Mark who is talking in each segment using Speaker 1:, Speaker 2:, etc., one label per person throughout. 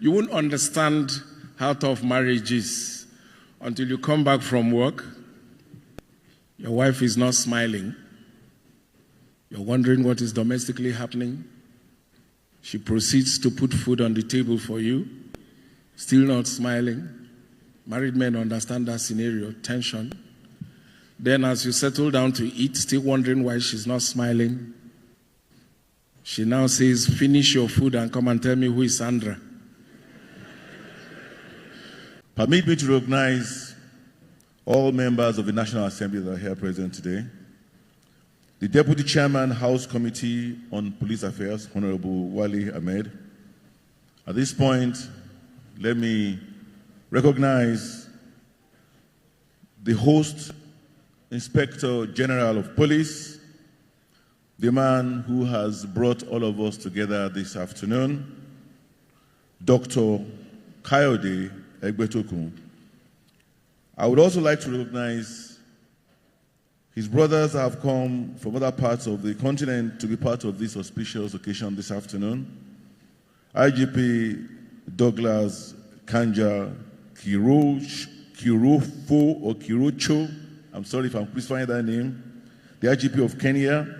Speaker 1: You won't understand how tough marriage is until you come back from work. Your wife is not smiling. You're wondering what is domestically happening. She proceeds to put food on the table for you, still not smiling. Married men understand that scenario, tension. Then as you settle down to eat, still wondering why she's not smiling, she now says, finish your food and come and tell me who is Sandra.
Speaker 2: Permit me to recognize all members of the National Assembly that are here present today. The Deputy Chairman, House Committee on Police Affairs, Honorable Wali Ahmed. At this point, let me recognize the host, Inspector General of Police, the man who has brought all of us together this afternoon, Dr. Kayode Egbetokun. I would also like to recognize his brothers have come from other parts of the continent to be part of this auspicious occasion this afternoon. IGP Douglas Kanja Kirofo or Kirocho, I'm sorry if I'm crucifying that name, the IGP of Kenya,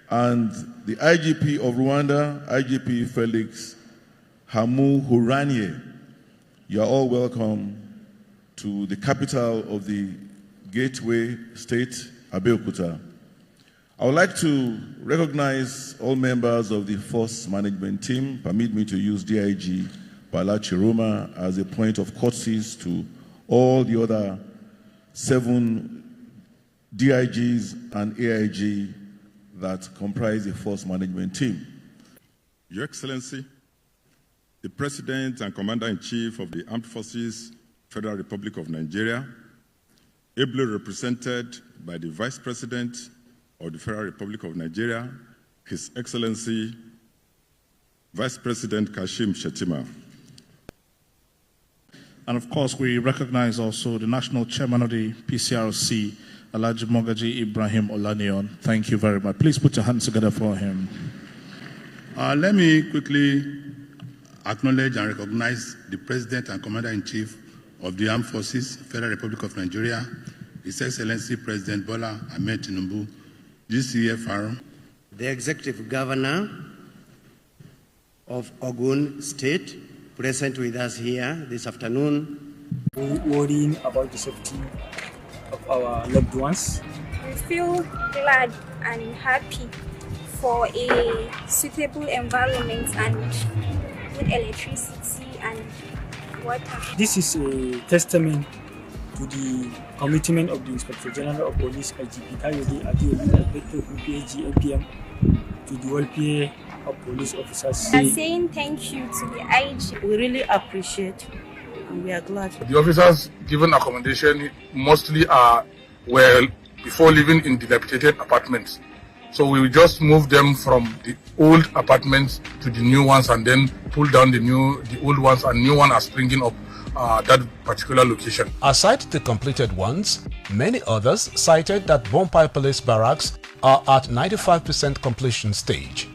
Speaker 2: and the IGP of Rwanda, IGP Felix Hamu Huranye. You are all welcome to the capital of the Gateway State, Abeokuta. I would like to recognize all members of the Force Management Team. Permit me to use DIG Bala Chiroma as a point of courtesies to all the other 7 DIGs and AIG that comprise the Force Management Team.
Speaker 3: Your Excellency, the President and Commander-in-Chief of the Armed Forces, Federal Republic of Nigeria, ably represented by the Vice President of the Federal Republic of Nigeria, His Excellency, Vice President Kashim Shettima.
Speaker 4: And of course, we recognize also the National Chairman of the PCRC, Alhaji Mogaji Ibrahim Olaniyan. Thank you very much. Please put your hands together for him.
Speaker 5: Let me quickly acknowledge and recognize the President and Commander-in-Chief of the Armed Forces, Federal Republic of Nigeria, His Excellency President Bola Ahmed Tinubu, GCFR.
Speaker 6: The Executive Governor of Ogun State, present with us here this afternoon.
Speaker 7: We worrying about the safety of our loved ones.
Speaker 8: We feel glad and happy for a suitable environment and good electricity and water.
Speaker 7: This is a testament to the commitment of the Inspector General of Police, IGP Kayode Egbetokun, PAG, NPM, to the welfare of police officers.
Speaker 8: I'm saying thank you to the IG.
Speaker 9: We really appreciate and we are glad.
Speaker 10: The officers given accommodation mostly are well before living in dilapidated apartments. So we will just move them from the old apartments to the new ones and then pull down the old ones, and new ones are springing up that particular location.
Speaker 11: Aside the completed ones, many others cited that Bompai Police Barracks are at 95% completion stage.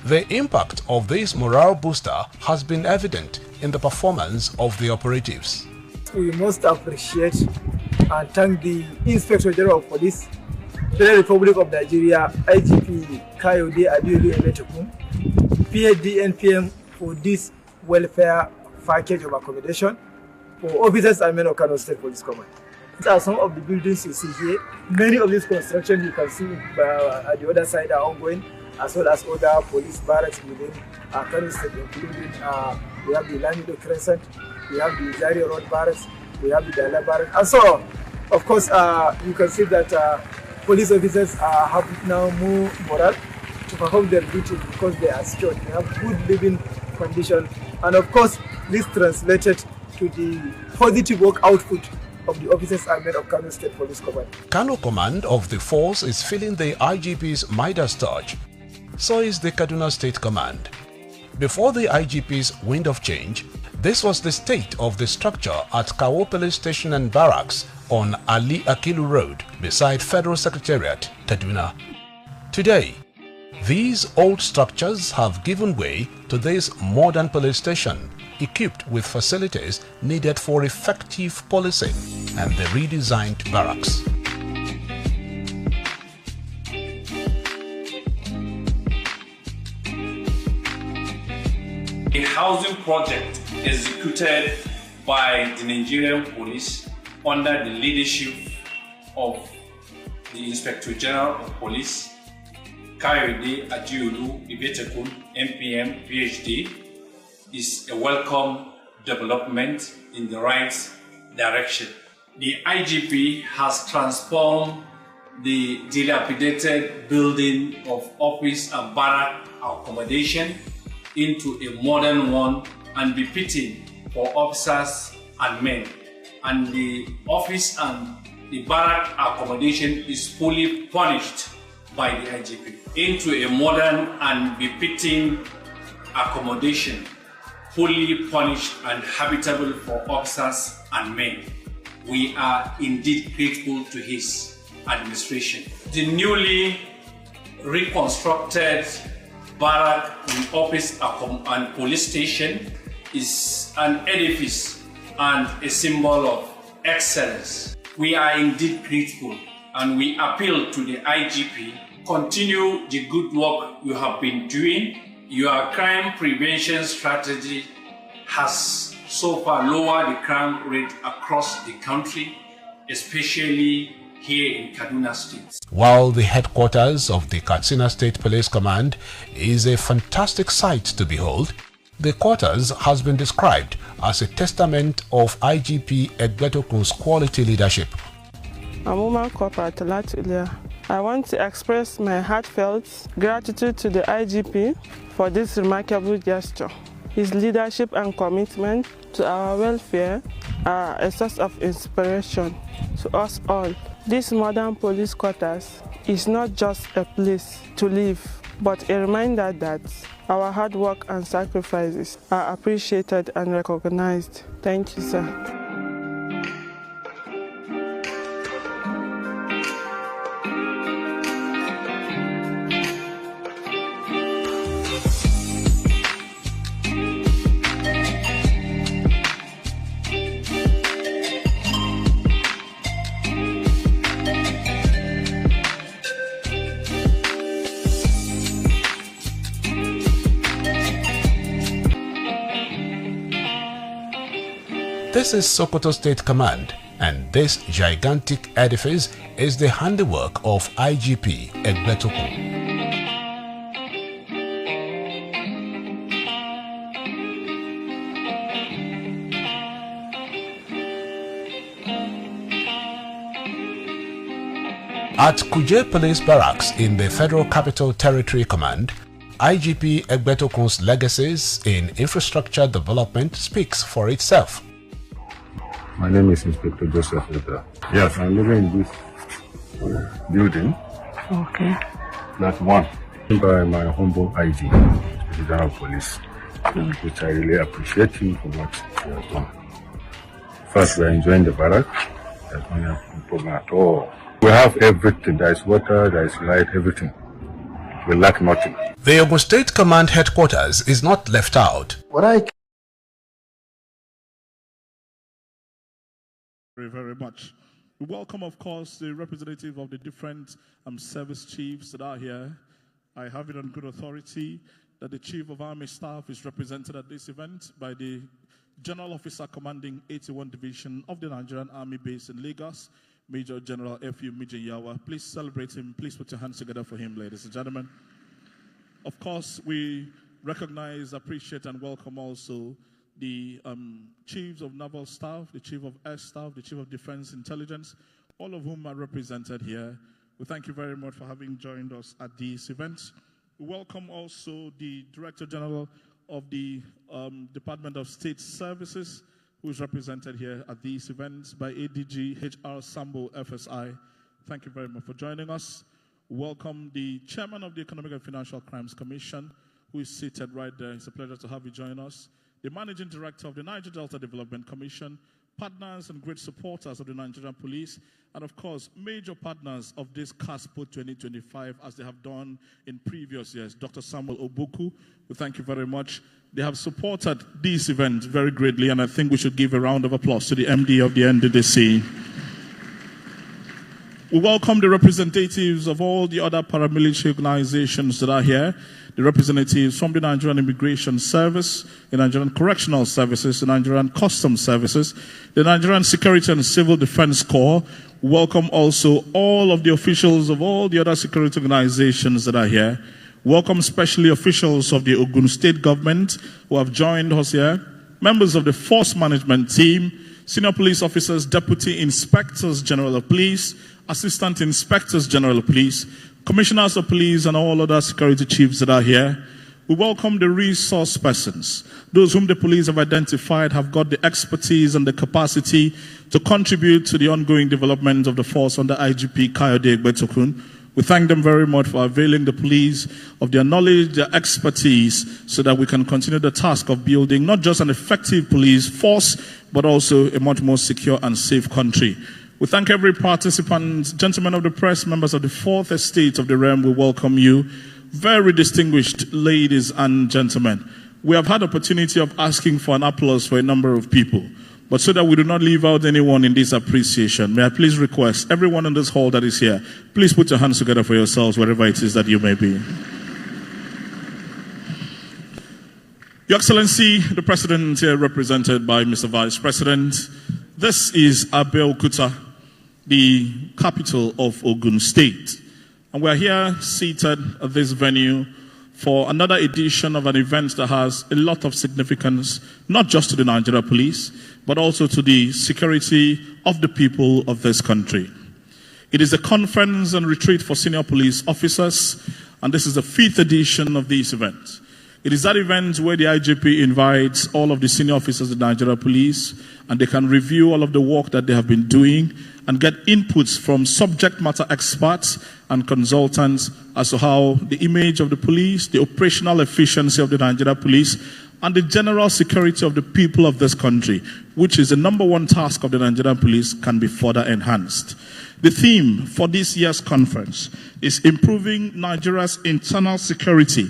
Speaker 11: The impact of this morale booster has been evident in the performance of the operatives.
Speaker 7: We must appreciate and thank the Inspector General of Police, Federal Republic of Nigeria, IGP Kayode Egbetokun, PAD NPM for this welfare package of accommodation for officers and men of Kano State Police Command. These are some of the buildings you see here. Many of these constructions you can see at the other side are ongoing, as well as other police barracks within Kano State, including we have the Lamido Crescent, we have the Zaria Road Barracks, we have the Dala Barracks, and so on. Of course, you can see that police officers have now more morale to perform their duty because they are secured. They have good living conditions, and of course, this translated to the positive work output of the officers and men of Kano State Police Command.
Speaker 11: Kano Command of the force is feeling the IGP's Midas touch. So is the Kaduna State Command. Before the IGP's wind of change, this was the state of the structure at Kawo Police Station and Barracks on Ali Akilu Road beside Federal Secretariat, Kaduna. Today, these old structures have given way to this modern police station equipped with facilities needed for effective policing and the redesigned barracks.
Speaker 12: A housing project executed by the Nigerian police under the leadership of the Inspector General of Police, Kayode Ajiolu Ibetekun, MPM, PhD, is a welcome development in the right direction. The IGP has transformed the dilapidated building of office and barrack accommodation into a modern one and befitting for officers and men. And the office and the barrack accommodation is fully furnished by the IGP into a modern and befitting accommodation, fully furnished and habitable for officers and men. We are indeed grateful to his administration. The newly reconstructed barrack and office and police station is an edifice and a symbol of excellence. We are indeed grateful and we appeal to the IGP, continue the good work you have been doing. Your crime prevention strategy has so far lowered the crime rate across the country, especially here in Kaduna State.
Speaker 11: While the headquarters of the Katsina State Police Command is a fantastic sight to behold, the quarters has been described as a testament of IGP Egbetokun's quality leadership.
Speaker 13: I'm Woman Corporal Talatulia. I want to express my heartfelt gratitude to the IGP for this remarkable gesture. His leadership and commitment to our welfare are a source of inspiration to us all. This modern police quarters is not just a place to live, but a reminder that our hard work and sacrifices are appreciated and recognized. Thank you, sir.
Speaker 11: This is Sokoto State Command, and this gigantic edifice is the handiwork of IGP Egbetokun. At Kuje Police Barracks in the Federal Capital Territory Command, IGP Egbetokun's legacies in infrastructure development speaks for itself.
Speaker 14: My name is Inspector Joseph Luther. Yes, I'm living in this building.
Speaker 13: Okay.
Speaker 14: That's one. By my humble IG, the General Police, which I really appreciate him for what he has done. First, we are enjoying the barrack. There's no problem at all. We have everything. There is water, there is light, everything. We lack nothing.
Speaker 11: The Ogun State Command Headquarters is not left out.
Speaker 4: Very much. We welcome, of course, the representative of the different service chiefs that are here. I have it on good authority that the Chief of Army Staff is represented at this event by the General Officer Commanding 81 Division of the Nigerian Army based in Lagos, Major General F.U. Mijiyawa. Please celebrate him. Please put your hands together for him, ladies and gentlemen. Of course, we recognize, appreciate, and welcome also the chiefs of naval staff, the chief of air staff, the chief of defense intelligence, all of whom are represented here. We thank you very much for having joined us at this event. We welcome also the Director General of the Department of State Services, who is represented here at this event by ADG HR Sambo FSI. Thank you very much for joining us. Welcome the Chairman of the Economic and Financial Crimes Commission, who is seated right there. It's a pleasure to have you join us. The Managing Director of the Niger Delta Development Commission, partners and great supporters of the Nigerian police, and of course, major partners of this Carspo 2025, as they have done in previous years. Dr. Samuel Obuku, we thank you very much. They have supported this event very greatly, and I think we should give a round of applause to the MD of the NDDC. We welcome the representatives of all the other paramilitary organizations that are here, the representatives from the Nigerian Immigration Service, the Nigerian Correctional Services, the Nigerian Customs Services, the Nigerian Security and Civil Defense Corps. We welcome also all of the officials of all the other security organizations that are here. Welcome especially officials of the Ogun State government who have joined us here, members of the Force Management Team, senior police officers, deputy inspectors general of police, assistant inspectors general of police, commissioners of police, and all other security chiefs that are here. We welcome the resource persons, those whom the police have identified have got the expertise and the capacity to contribute to the ongoing development of the force under IGP Kayode Egbetokun. We thank them very much for availing the police of their knowledge, their expertise, so that we can continue the task of building not just an effective police force, but also a much more secure and safe country. We thank every participant, gentlemen of the press, members of the Fourth Estate of the Realm, we welcome you. Very distinguished ladies and gentlemen. We have had opportunity of asking for an applause for a number of people, but so that we do not leave out anyone in this appreciation, may I please request everyone in this hall that is here, please put your hands together for yourselves wherever it is that you may be. Your Excellency, the President here represented by Mr. Vice President, this is Abeokuta, the capital of Ogun State. And we're here seated at this venue for another edition of an event that has a lot of significance, not just to the Nigeria police, but also to the security of the people of this country. It is a conference and retreat for senior police officers, and this is the 5th edition of this event. It is that event where the IGP invites all of the senior officers of the Nigeria police, and they can review all of the work that they have been doing and get inputs from subject matter experts and consultants as to how the image of the police, the operational efficiency of the Nigeria police, and the general security of the people of this country, which is the #1 task of the Nigerian police, can be further enhanced. The theme for this year's conference is improving Nigeria's internal security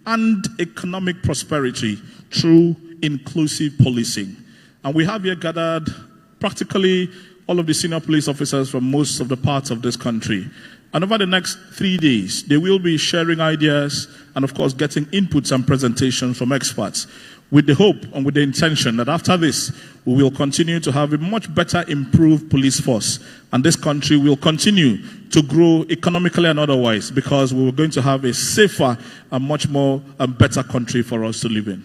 Speaker 4: and economic prosperity through inclusive policing. And we have here gathered practically all of the senior police officers from most of the parts of this country. And over the next 3 days, they will be sharing ideas and, of course, getting inputs and presentations from experts with the hope and with the intention that after this, we will continue to have a much better improved police force. And this country will continue to grow economically and otherwise, because we are going to have a safer and much more and better country for us to live in.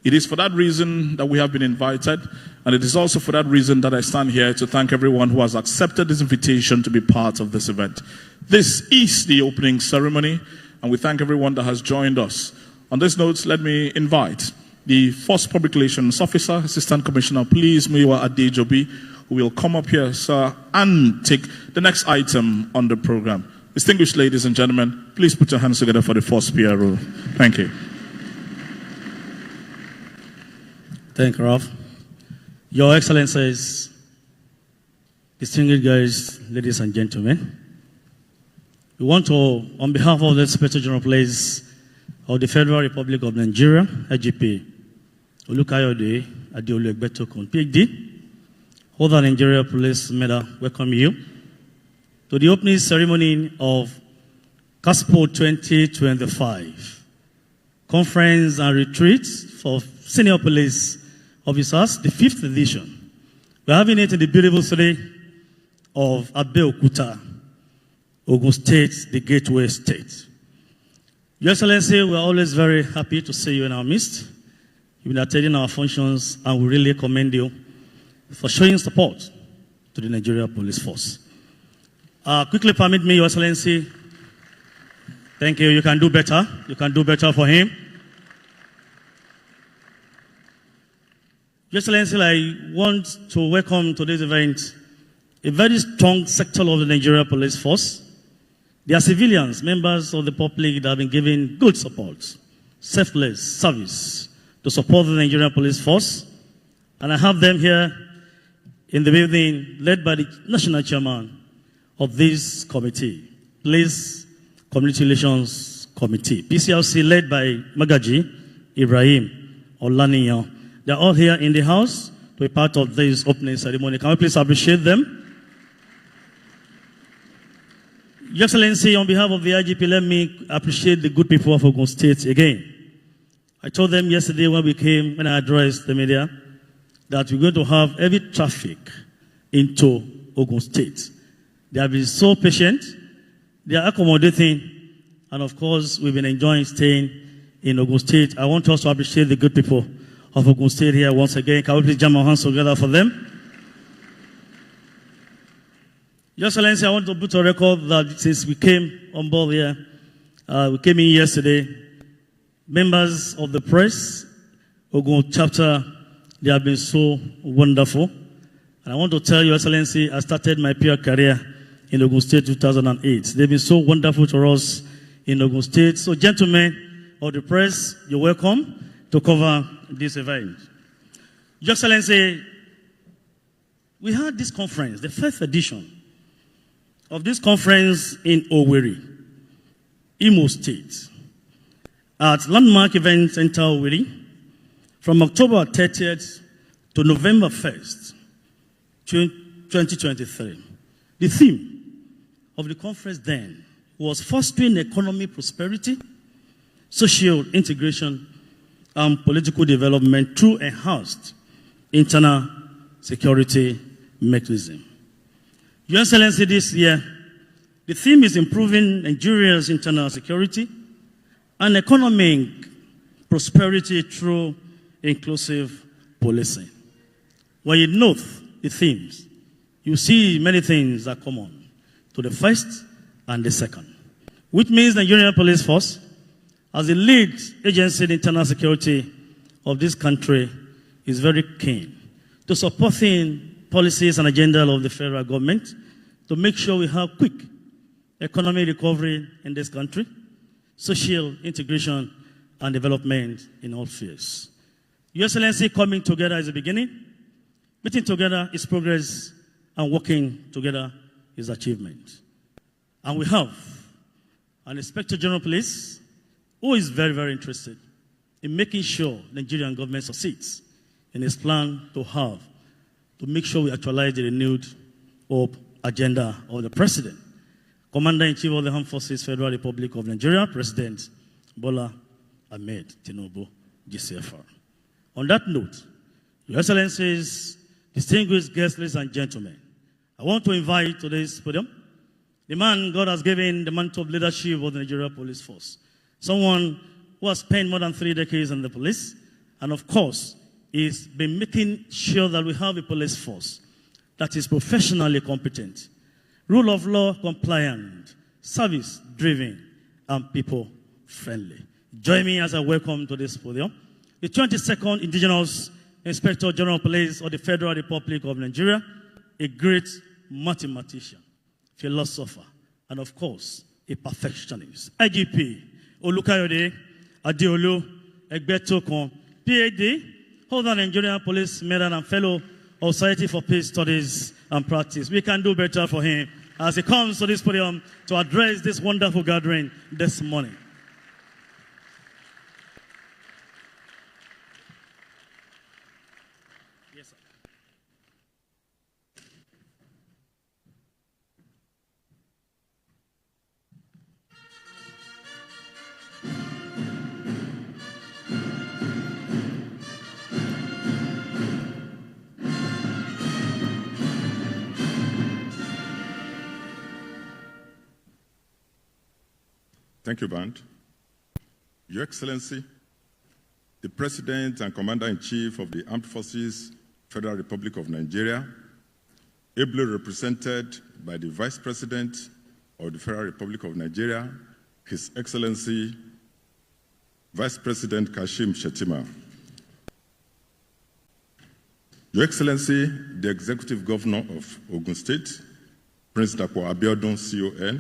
Speaker 4: It is for that reason that we have been invited, and it is also for that reason that I stand here to thank everyone who has accepted this invitation to be part of this event. This is the opening ceremony, and we thank everyone that has joined us. On this note, let me invite the First Public Relations Officer, Assistant Commissioner of Police, Muyiwa Adejobi, who will come up here, sir, and take the next item on the program. Distinguished ladies and gentlemen, please put your hands together for the first PRO. Thank you.
Speaker 15: Thank you, Ralph. Your Excellencies, distinguished guests, ladies and gentlemen, we want to, on behalf of the Inspector General of Police of the Federal Republic of Nigeria, IGP Olukayode Adeolu Egbetokun, PhD, hold the Nigeria Police Medal, welcome you to the opening ceremony of Carspo 2025, Conference and Retreat for Senior Police Officers, the 5th edition. We're having it in the beautiful city of Abeokuta, Ogun State, the Gateway State. Your Excellency, we're always very happy to see you in our midst. You've been attending our functions, and we really commend you for showing support to the Nigeria Police Force. Quickly permit me, Your Excellency. Thank you. You can do better. You can do better for him. Your Excellency, I want to welcome to this event a very strong sector of the Nigeria Police Force. They are civilians, members of the public that have been given good support, selfless service to support the Nigerian Police Force. And I have them here in the building, led by the national chairman of this committee, Police Community Relations Committee, PCLC, led by Magaji Ibrahim Olaniyan. They're all here in the house to be part of this opening ceremony. Can we please appreciate them? Your Excellency, on behalf of the IGP, let me appreciate the good people of Ogun State again. I told them yesterday when I addressed the media, that we're going to have heavy traffic into Ogun State. They have been so patient, they are accommodating, and of course, we've been enjoying staying in Ogun State. I want us to appreciate the good people of Ogun State here once again. Can we please jam our hands together for them? Your Excellency, I want to put a record that since we came on board here, we came in yesterday, members of the press, Ogun chapter, they have been so wonderful. And I want to tell Your Excellency, I started my PR career in Ogun State 2008. They've been so wonderful to us in Ogun State. So gentlemen of the press, you're welcome to cover this event. Your Excellency, we had this conference, the first edition of this conference in Owerri, Imo State, at Landmark Event Center Owerri, from October 30th to November 1st, 2023. The theme of the conference then was fostering economic prosperity, social integration, and political development through enhanced internal security mechanism. Your Excellency, this year, the theme is improving Nigeria's internal security and economic prosperity through inclusive policing. When you note the themes, you see many things are common to the first and the second, which means the Nigerian Police Force, as the lead agency in internal security of this country, is very keen to supporting policies and agenda of the federal government to make sure we have quick economic recovery in this country, social integration and development in all spheres. Your Excellency, coming together is the beginning, meeting together is progress, and working together is achievement. And we have an Inspector General of Police who is very, very interested in making sure the Nigerian government succeeds in its plan to make sure we actualize the renewed hope agenda of the President, Commander-in-Chief of the Armed Forces, Federal Republic of Nigeria, President Bola Ahmed Tinubu, GCFR. On that note, Your Excellencies, distinguished guests, ladies and gentlemen, I want to invite to this podium the man God has given the mantle of leadership of the Nigeria Police Force, someone who has spent more than 3 decades in the police, and of course, he's been making sure that we have a police force that is professionally competent, rule of law compliant, service driven, and people friendly. Join me as I welcome to this podium the 22nd Indigenous Inspector General of Police of the Federal Republic of Nigeria, a great mathematician, philosopher, and of course, a perfectionist. IGP Olukayode Adeolu Egbetokon, PhD, holder Nigerian Police Medal and Fellow of Society for Peace Studies and Practice. We can do better for him as he comes to this podium to address this wonderful gathering this morning. Yes, sir.
Speaker 3: Thank you, Band. Your Excellency, the President and Commander-in-Chief of the Armed Forces, Federal Republic of Nigeria, ably represented by the Vice President of the Federal Republic of Nigeria, His Excellency, Vice President Kashim Shettima. Your Excellency, the Executive Governor of Ogun State, Prince Dapo Abiodun, CON,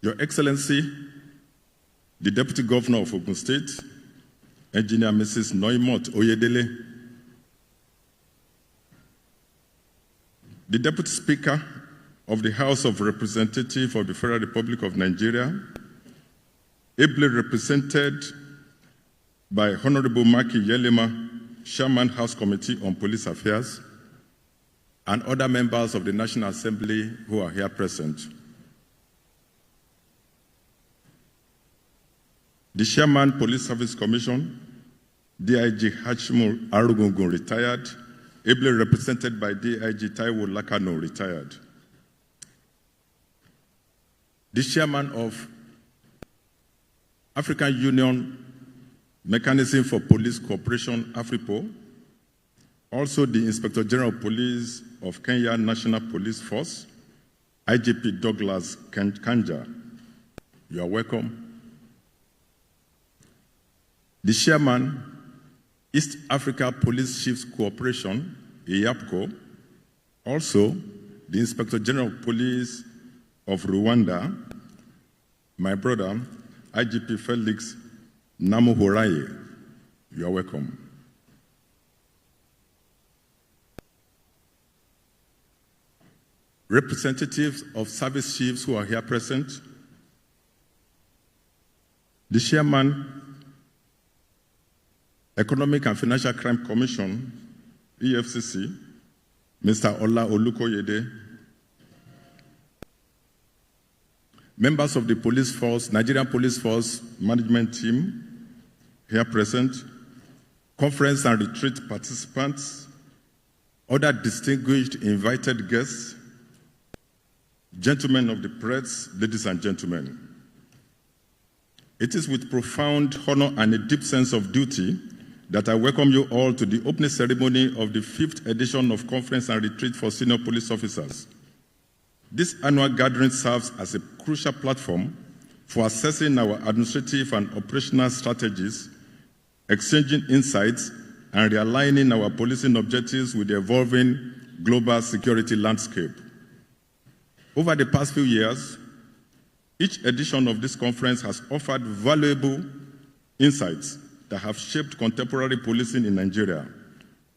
Speaker 3: Your Excellency, the Deputy Governor of Ogun State, Engineer Mrs. Noimot Oyedele, the Deputy Speaker of the House of Representatives of the Federal Republic of Nigeria, ably represented by Honorable Maki Yelema, Chairman, House Committee on Police Affairs, and other members of the National Assembly who are here present. The Chairman, Police Service Commission, DIG Hachimu Arugungun, retired, ably represented by DIG Taiwo Lakano, retired. The Chairman of African Union Mechanism for Police Cooperation, AFRIPO, also the Inspector General of Police of Kenya National Police Force, IGP Douglas Kanja. You are welcome. The Chairman, East Africa Police Chiefs Cooperation, EAPCO, also the Inspector General of Police of Rwanda, my brother, IGP Felix Namuhoraye. You are welcome. Representatives of service chiefs who are here present, the Chairman, Economic and Financial Crime Commission, EFCC, Mr. Ola Olukoyede, members of the police force, Nigerian Police Force management team here present, conference and retreat participants, other distinguished invited guests, gentlemen of the press, ladies and gentlemen. It is with profound honor and a deep sense of duty that I welcome you all to the opening ceremony of the 5th edition of Conference and Retreat for Senior Police Officers. This annual gathering serves as a crucial platform for assessing our administrative and operational strategies, exchanging insights, and realigning our policing objectives with the evolving global security landscape. Over the past few years, each edition of this conference has offered valuable insights that have shaped contemporary policing in Nigeria,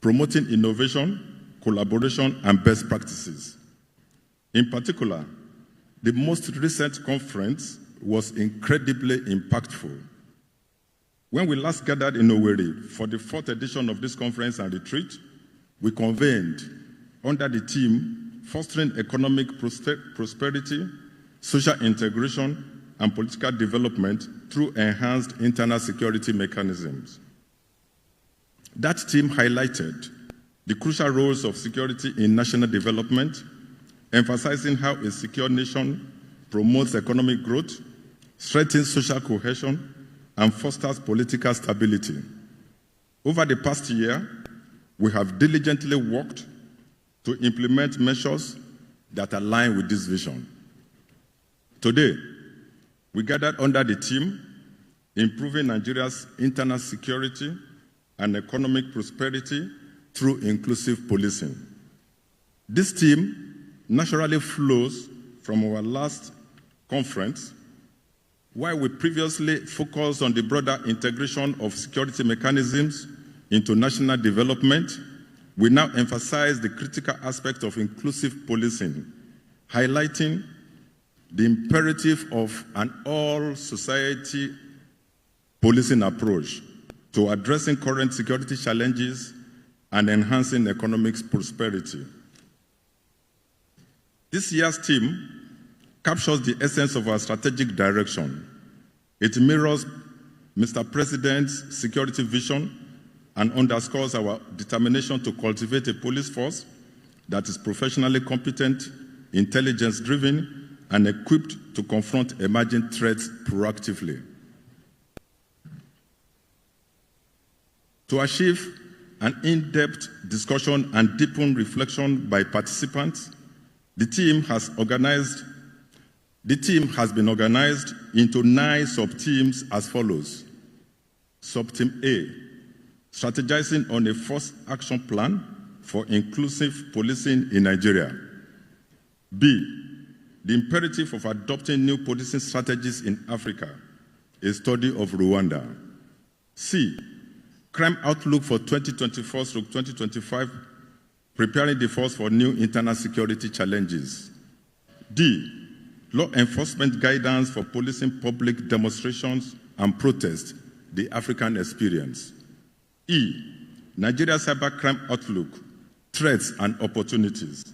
Speaker 3: promoting innovation, collaboration, and best practices. In particular, the most recent conference was incredibly impactful. When we last gathered in Owerri for the 4th edition of this conference and retreat, we convened under the theme Fostering Economic Prosperity, Social Integration, and Political Development through Enhanced Internal Security Mechanisms. That theme highlighted the crucial roles of security in national development, emphasizing how a secure nation promotes economic growth, strengthens social cohesion, and fosters political stability. Over the past year, we have diligently worked to implement measures that align with this vision. Today, we gathered under the theme, Improving Nigeria's Internal Security and Economic Prosperity through Inclusive Policing. This theme naturally flows from our last conference, while we previously focused on the broader integration of security mechanisms into national development. We now emphasize the critical aspect of inclusive policing, highlighting the imperative of an all-society policing approach to addressing current security challenges and enhancing economic prosperity. This year's theme captures the essence of our strategic direction. It mirrors Mr. President's security vision and underscores our determination to cultivate a police force that is professionally competent, intelligence-driven, and equipped to confront emerging threats proactively. To achieve an in-depth discussion and deepened reflection by participants, the team has been organized into 9 sub-teams as follows. Sub-team A, strategizing on a force action plan for inclusive policing in Nigeria. B, the imperative of adopting new policing strategies in Africa, a study of Rwanda. C, crime outlook for 2024-2025, preparing the force for new internal security challenges. D, law enforcement guidance for policing public demonstrations and protests, the African experience. E, Nigeria cybercrime outlook, threats and opportunities.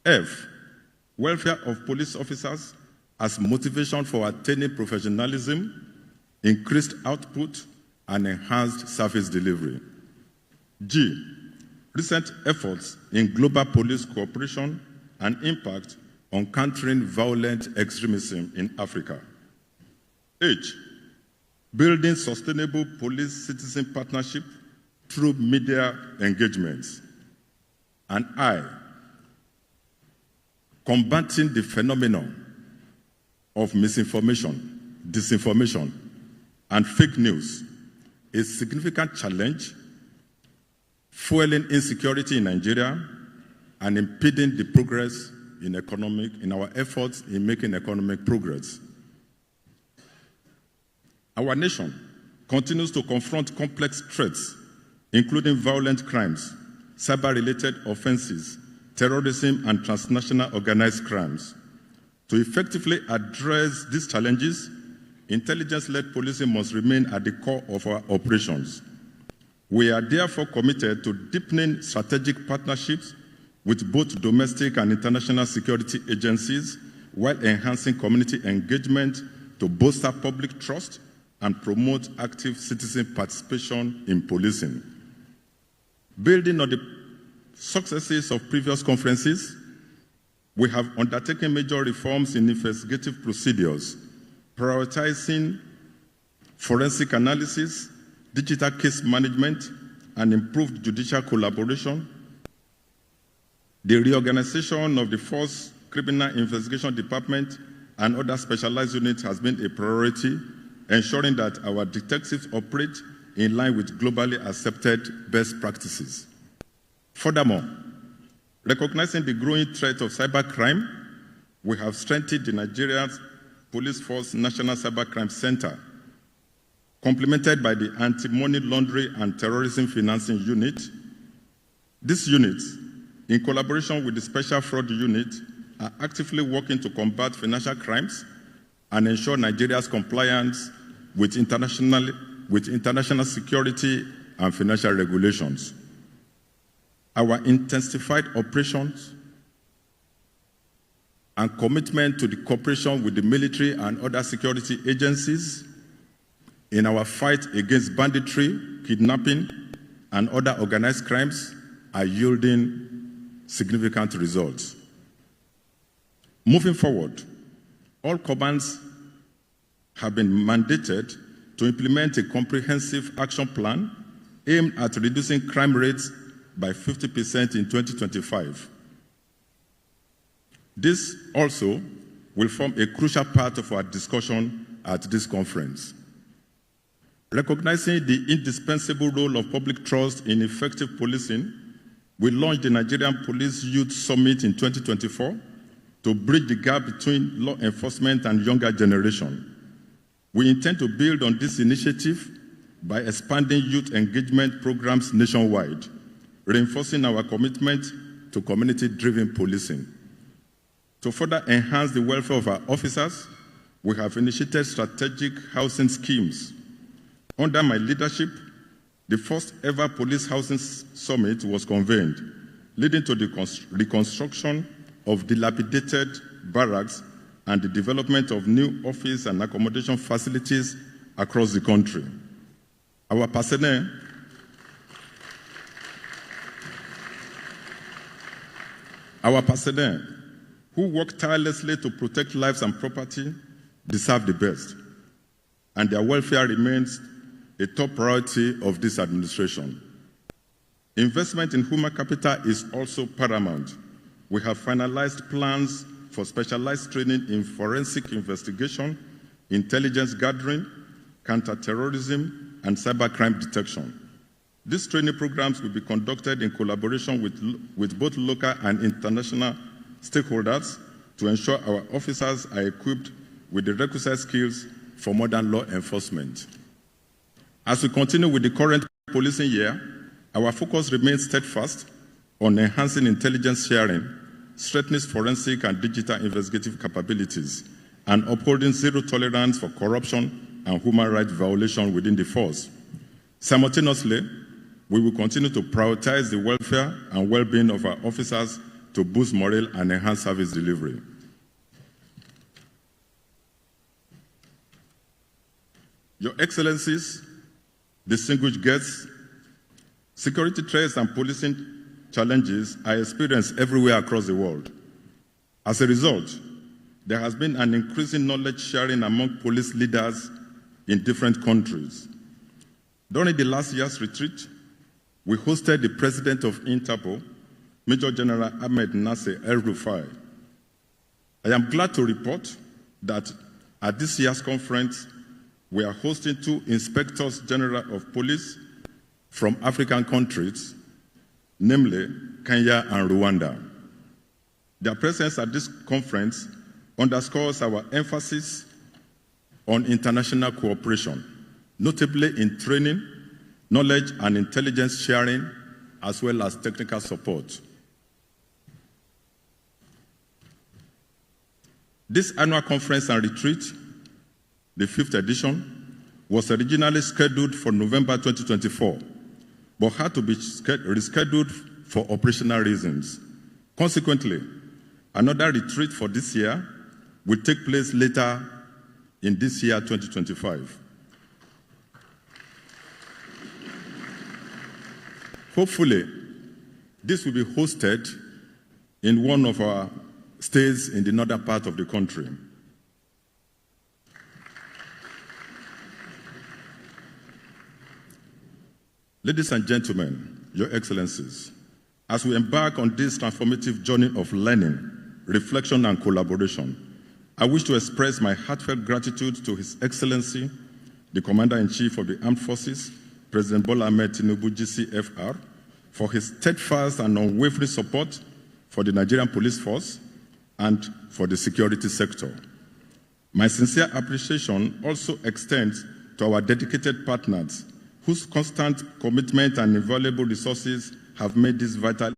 Speaker 3: F, welfare of police officers as motivation for attaining professionalism, increased output, and enhanced service delivery. G, recent efforts in global police cooperation and impact on countering violent extremism in Africa. H, building sustainable police-citizen partnership through media engagements. And I, combating the phenomenon of misinformation, disinformation, and fake news, a significant challenge, fueling insecurity in Nigeria and impeding the progress in our efforts in making economic progress. Our nation continues to confront complex threats, including violent crimes, cyber-related offenses, terrorism, and transnational organized crimes. To effectively address these challenges, intelligence-led policing must remain at the core of our operations. We are therefore committed to deepening strategic partnerships with both domestic and international security agencies while enhancing community engagement to bolster public trust and promote active citizen participation in policing. Building on the successes of previous conferences, we have undertaken major reforms in investigative procedures, prioritizing forensic analysis, digital case management, and improved judicial collaboration. The reorganization of the Force Criminal Investigation Department and other specialized units has been a priority, ensuring that our detectives operate in line with globally accepted best practices. Furthermore, recognizing the growing threat of cybercrime, we have strengthened the Nigerian Police Force National Cybercrime Center, complemented by the Anti-Money Laundering and Terrorism Financing Unit. These units, in collaboration with the Special Fraud Unit, are actively working to combat financial crimes and ensure Nigeria's compliance with international security and financial regulations. Our intensified operations and commitment to the cooperation with the military and other security agencies in our fight against banditry, kidnapping, and other organized crimes are yielding significant results. Moving forward, all commands have been mandated to implement a comprehensive action plan aimed at reducing crime rates by 50% in 2025. This also will form a crucial part of our discussion at this conference. Recognizing the indispensable role of public trust in effective policing, we launched the Nigerian Police Youth Summit in 2024 to bridge the gap between law enforcement and younger generation. We intend to build on this initiative by expanding youth engagement programs nationwide, reinforcing our commitment to community-driven policing. To further enhance the welfare of our officers, we have initiated strategic housing schemes. Under my leadership, the first ever police housing summit was convened, leading to the reconstruction of dilapidated barracks and the development of new office and accommodation facilities across the country. Our personnel who work tirelessly to protect lives and property deserve the best, and their welfare remains a top priority of this administration. Investment in human capital is also paramount. We have finalized plans for specialized training in forensic investigation, intelligence gathering, counterterrorism, and cybercrime detection. These training programs will be conducted in collaboration with both local and international stakeholders to ensure our officers are equipped with the requisite skills for modern law enforcement. As we continue with the current policing year, our focus remains steadfast on enhancing intelligence sharing, strengthening forensic and digital investigative capabilities, and upholding zero tolerance for corruption and human rights violation within the force. Simultaneously, we will continue to prioritize the welfare and well-being of our officers to boost morale and enhance service delivery. Your Excellencies, distinguished guests, security threats and policing challenges are experienced everywhere across the world. As a result, there has been an increasing knowledge sharing among police leaders in different countries. During the last year's retreat, we hosted the President of Interpol, Major General Ahmed Nasser El-Rufai. I am glad to report that at this year's conference, we are hosting 2 Inspectors General of Police from African countries, namely Kenya and Rwanda. Their presence at this conference underscores our emphasis on international cooperation, notably in training, knowledge and intelligence sharing, as well as technical support. This annual conference and retreat, the 5th edition, was originally scheduled for November 2024, but had to be rescheduled for operational reasons. Consequently, another retreat for this year will take place later in this year, 2025. Hopefully, this will be hosted in one of our states in the northern part of the country. Ladies and gentlemen, Your Excellencies, as we embark on this transformative journey of learning, reflection, and collaboration, I wish to express my heartfelt gratitude to His Excellency, the Commander-in-Chief of the Armed Forces, President Bola Ahmed Tinubu, GCFR, for his steadfast and unwavering support for the Nigerian police force and for the security sector. My sincere appreciation also extends to our dedicated partners whose constant commitment and invaluable resources have made this vital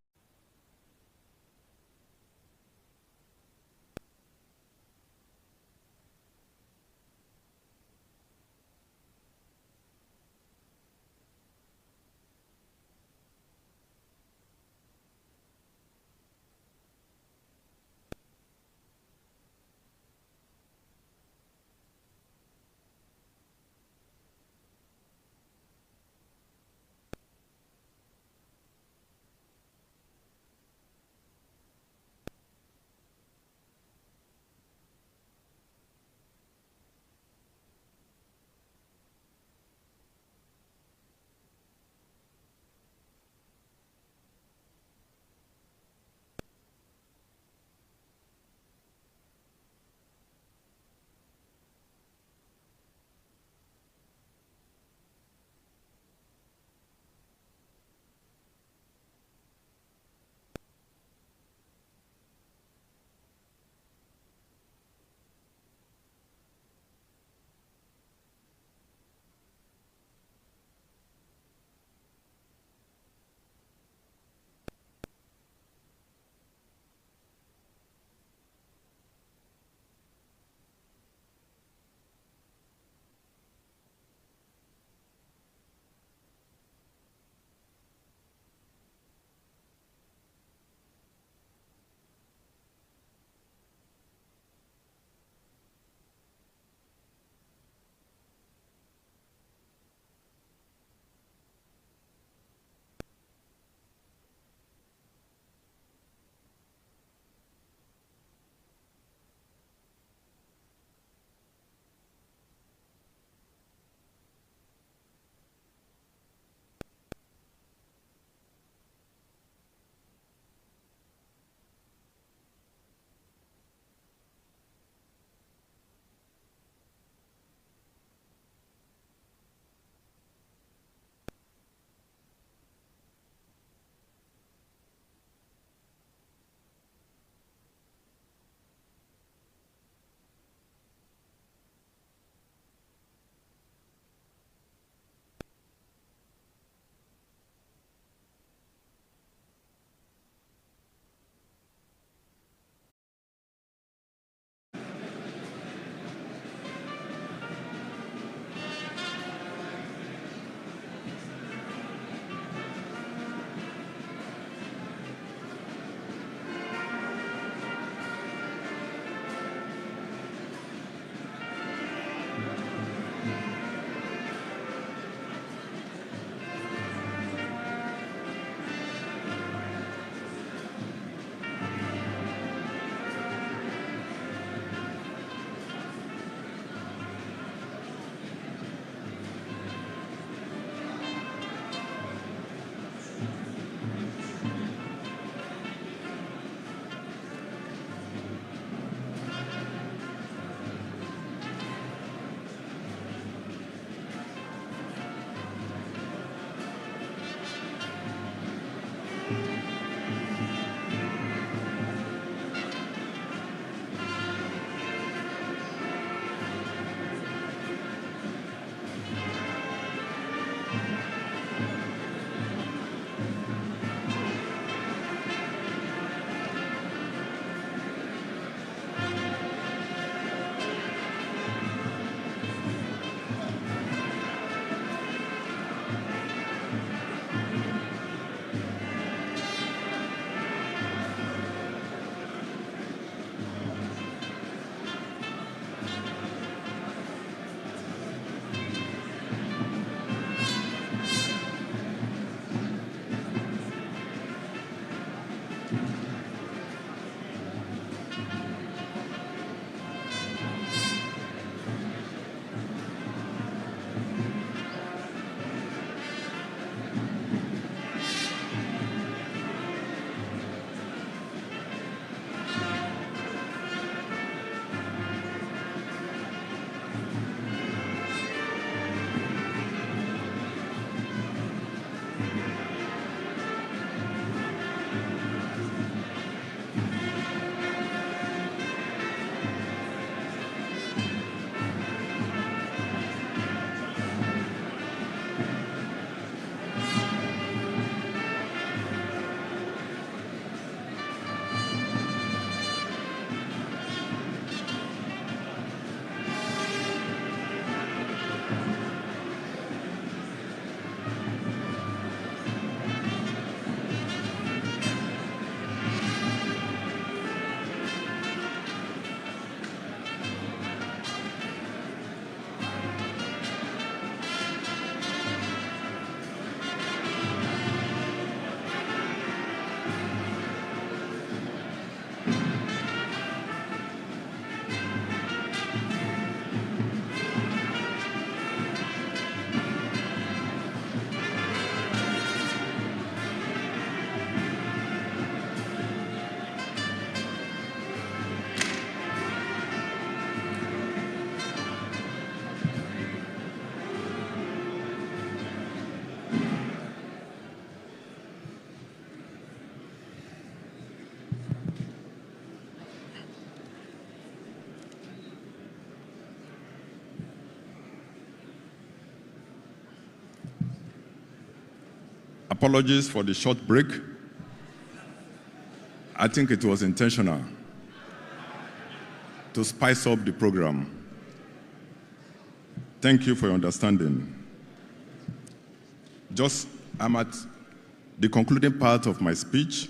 Speaker 3: Apologies for the short break. I think it was intentional to spice up the program. Thank you for your understanding. I'm at the concluding part of my speech,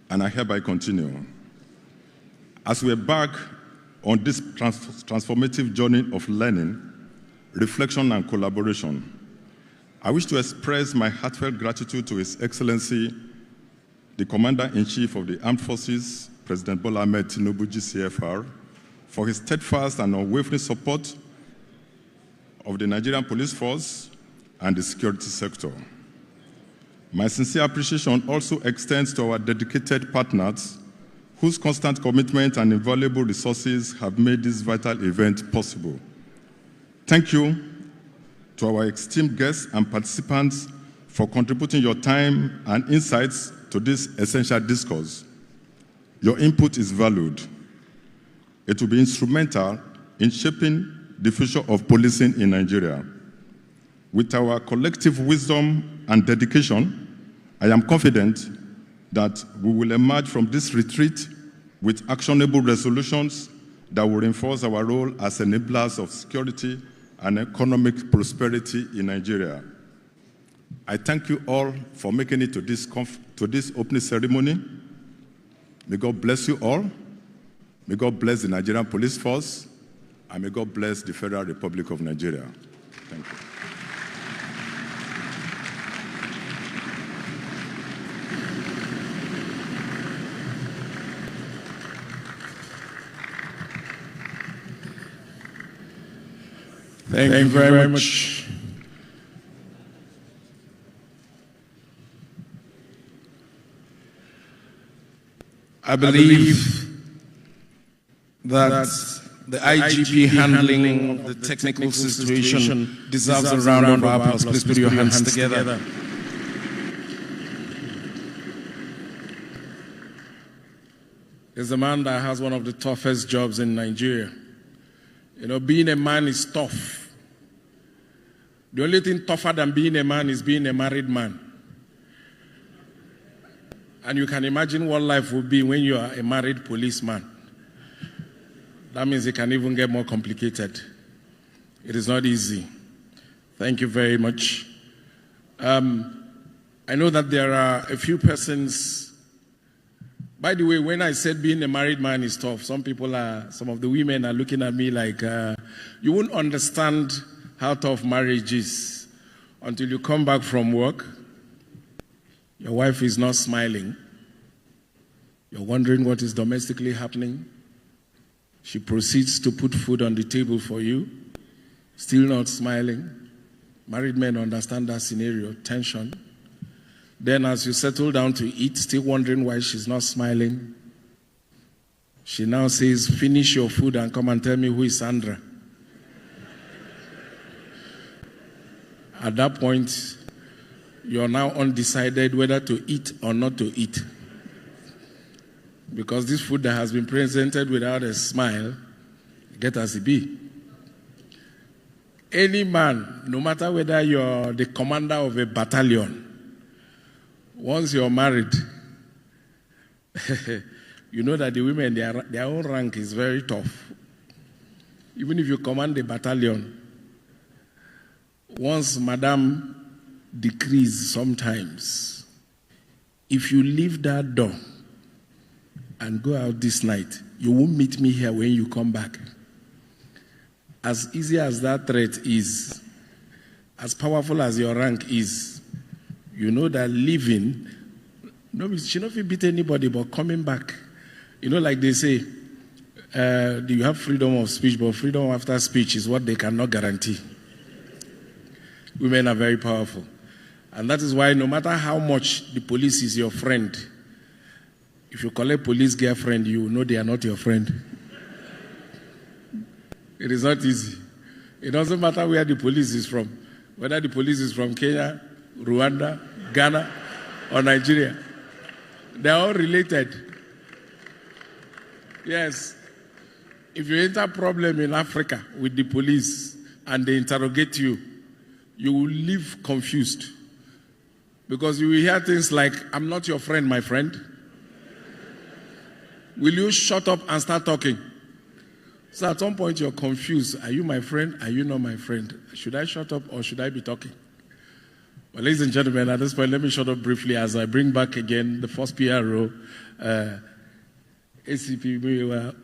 Speaker 3: and I hereby continue. As we embark on this transformative journey of learning, reflection, and collaboration, I wish to express my heartfelt gratitude to His Excellency, the Commander-in-Chief of the Armed Forces, President Bola Ahmed Tinubu, GCFR, for his steadfast and unwavering support of the Nigerian police force and the security sector. My sincere appreciation also extends to our dedicated partners whose constant commitment and invaluable resources have made this vital event possible. Thank you to our esteemed guests and participants for contributing your time and insights to this essential discourse. Your input is valued. It will be instrumental in shaping the future of policing in Nigeria. With our collective wisdom and dedication, I am confident that we will emerge from this retreat with actionable resolutions that will reinforce our role as enablers of security and economic prosperity in Nigeria. I thank you all for making it to this opening ceremony. May God bless you all. May God bless the Nigerian Police Force, and may God bless the Federal Republic of Nigeria. Thank you.
Speaker 1: Thank you very much. I believe that the IGP handling the technical situation deserves a round of applause. Please put your hands together. He's a man that has one of the toughest jobs in Nigeria. You know, being a man is tough. The only thing tougher than being a man is being a married man. And you can imagine what life would be when you are a married policeman. That means it can even get more complicated. It is not easy. Thank you very much. I know that there are a few persons. By the way, when I said being a married man is tough, some of the women are looking at me like, you won't understand how tough marriage is until you come back from work. Your wife is not smiling. You're wondering what is domestically happening. She proceeds to put food on the table for you, still not smiling. Married men understand that scenario, tension. Then as you settle down to eat, still wondering why she's not smiling, she now says, finish your food and come and tell me who is Sandra. At that point, you're now undecided whether to eat or not to eat. Because this food that has been presented without a smile, get as it be. Any man, no matter whether you're the commander of a battalion, once you're married, you know that the women, their own rank is very tough. Even if you command a battalion, once Madame decrees sometimes, if you leave that door and go out this night, you won't meet me here when you come back. As easy as that threat is, as powerful as your rank is, you know that leaving, she not beat anybody, but coming back, you know, like they say, you have freedom of speech, but freedom after speech is what they cannot guarantee. Women are very powerful. And that is why no matter how much the police is your friend, if you call a police girlfriend, you know they are not your friend. It is not easy. It doesn't matter where the police is from, whether the police is from Kenya, Rwanda, Ghana, or Nigeria. They are all related. Yes. If you enter a problem in Africa with the police and they interrogate you, you will leave confused. Because you will hear things like, I'm not your friend, my friend. Will you shut up and start talking? So at some point you're confused. Are you my friend? Are you not my friend? Should I shut up or should I be talking? Well, ladies and gentlemen, at this point, let me shut up briefly as I bring back again the first PRO, ACP.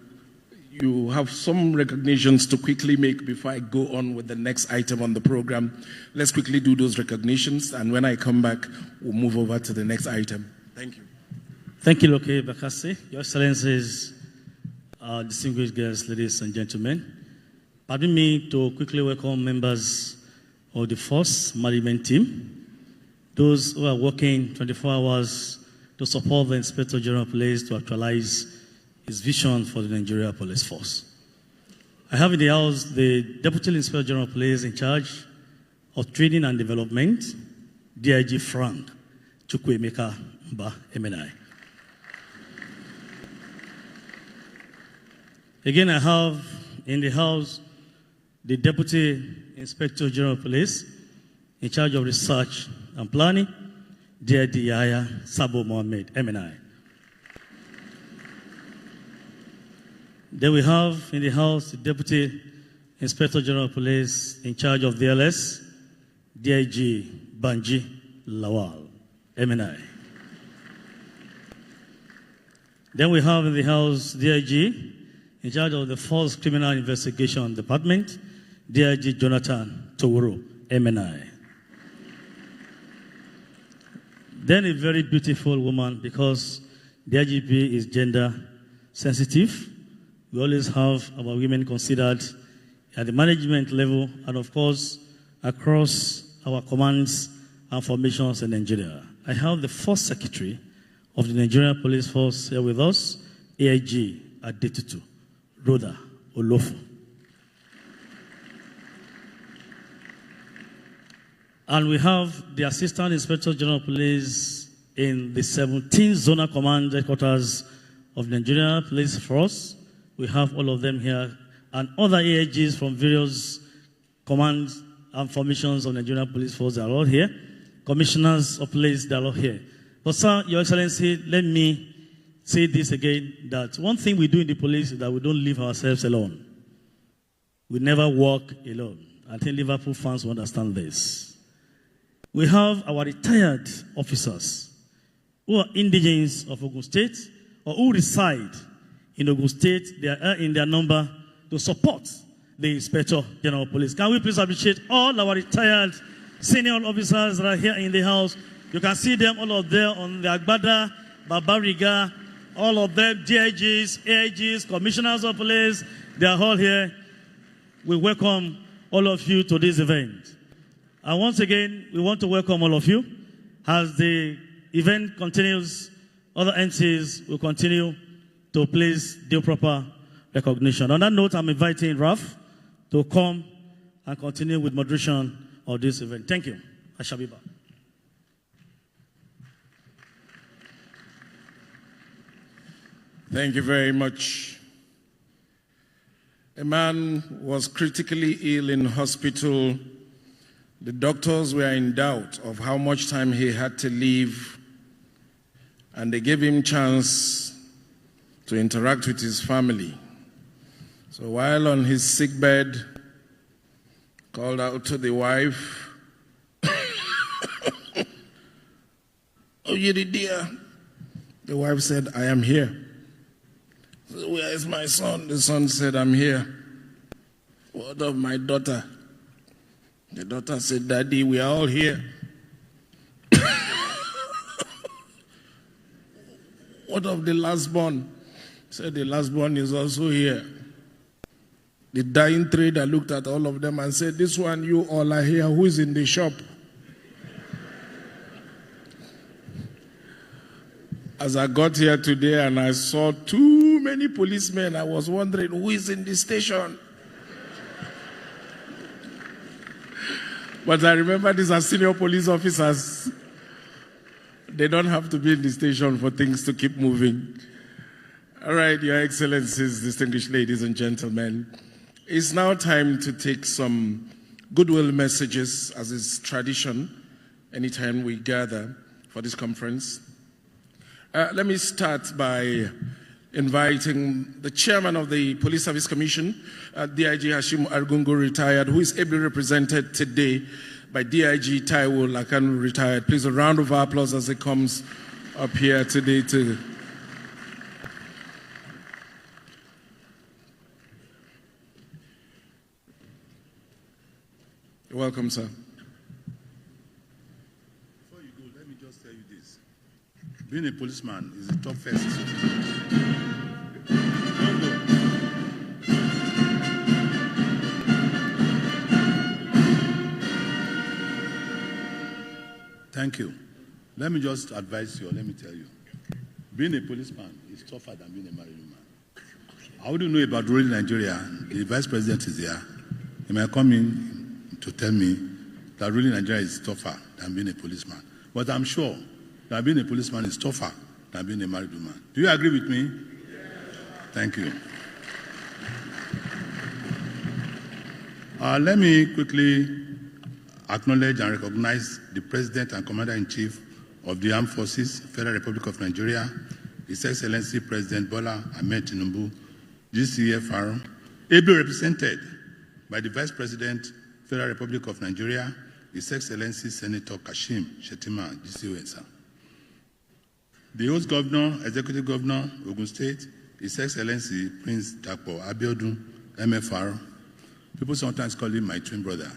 Speaker 1: You have some recognitions to quickly make before I go on with the next item on the program. Let's quickly do those recognitions, and when I come back, we'll move over to the next item. Thank you.
Speaker 15: Thank you, Loke Bakase. Your Excellencies, distinguished guests, ladies and gentlemen. Pardon me to quickly welcome members of the Force Management Team, those who are working 24 hours to support the Inspector General of Police to actualize his vision for the Nigeria Police Force. I have in the house the Deputy Inspector General of Police in charge of Training and Development, DIG Frank Chukwuemeka Mba MNI. Again, I have in the house the Deputy Inspector General of Police in charge of Research and Planning, DIG Yahya Sabo Mohammed MNI. Then we have in the house the Deputy Inspector General of Police in charge of DLS, DIG Banji Lawal, MNI. Then we have in the house DIG in charge of the False Criminal Investigation Department, DIG Jonathan Toworo, MNI. Then a very beautiful woman, because the IGP is gender sensitive. We always have our women considered at the management level and, of course, across our commands and formations in Nigeria. I have the first secretary of the Nigerian Police Force here with us, AIG Adetutu, Rhoda Olofu. And we have the Assistant Inspector General of Police in the 17th Zonal Command Headquarters of Nigeria Police Force. We have all of them here, and other AIGs from various commands and formations of Nigerian Police Force, they are all here. Commissioners of Police, they are all here. But sir, Your Excellency, let me say this again, that one thing we do in the police is that we don't leave ourselves alone. We never walk alone. I think Liverpool fans will understand this. We have our retired officers who are indigenes of Ogun State or who reside in Ogun State. They are in their number to support the Inspector General of Police. Can we please appreciate all our retired senior officers that are here in the house? You can see them, all of them on the Agbada, Babariga, all of them, DIGs, AIGs, Commissioners of Police. They are all here. We welcome all of you to this event. And once again, we want to welcome all of you. As the event continues, other entities will continue to place due proper recognition. On that note, I'm inviting Ralph to come and continue with moderation of this event. Thank you. I shall be back.
Speaker 1: Thank you very much. A man was critically ill in hospital. The doctors were in doubt of how much time he had to live, and they gave him chance to interact with his family. So while on his sickbed, called out to the wife, "Oh, Yiri dear." The wife said, "I am here." So, "Where is my son?" The son said, "I'm here." "What of my daughter?" The daughter said, "Daddy, we are all here." "What of the lastborn?" Said, "The lastborn is also here." The dying trader looked at all of them and said, "This one, you all are here. Who is in the shop?" As I got here today and I saw too many policemen, I was wondering, who is in the station? But I remember these are senior police officers. They don't have to be in the station for things to keep moving. All right, Your Excellencies, distinguished ladies and gentlemen, it's now time to take some goodwill messages, as is tradition anytime we gather for this conference. Let me start by inviting the chairman of the Police Service Commission, DIG Hashim Argungu, retired, who is ably represented today by DIG Taiwo Lakanu, retired. Please, a round of applause as he comes up here today to You're welcome, sir.
Speaker 5: Before you go, let me just tell you this. Being a policeman is the toughest. Thank you. Let me just advise you, or let me tell you. Being a policeman is tougher than being a married woman. How do you know about rural Nigeria? The vice president is here. He might come in to tell me that rural Nigeria is tougher than being a policeman. But I'm sure that being a policeman is tougher than being a married woman. Do you agree with me? Yes. Thank you. Let me quickly acknowledge and recognize the President and Commander-in-Chief of the Armed Forces, Federal Republic of Nigeria, His Excellency President Bola Ahmed Tinubu, GCFR, ably represented by the Vice President, Federal Republic of Nigeria, His Excellency Senator Kashim Shettima, GCOSR. The host governor, Executive Governor, Ogun State, His Excellency Prince Dapo Abiodun, MFR. People sometimes call him my twin brother.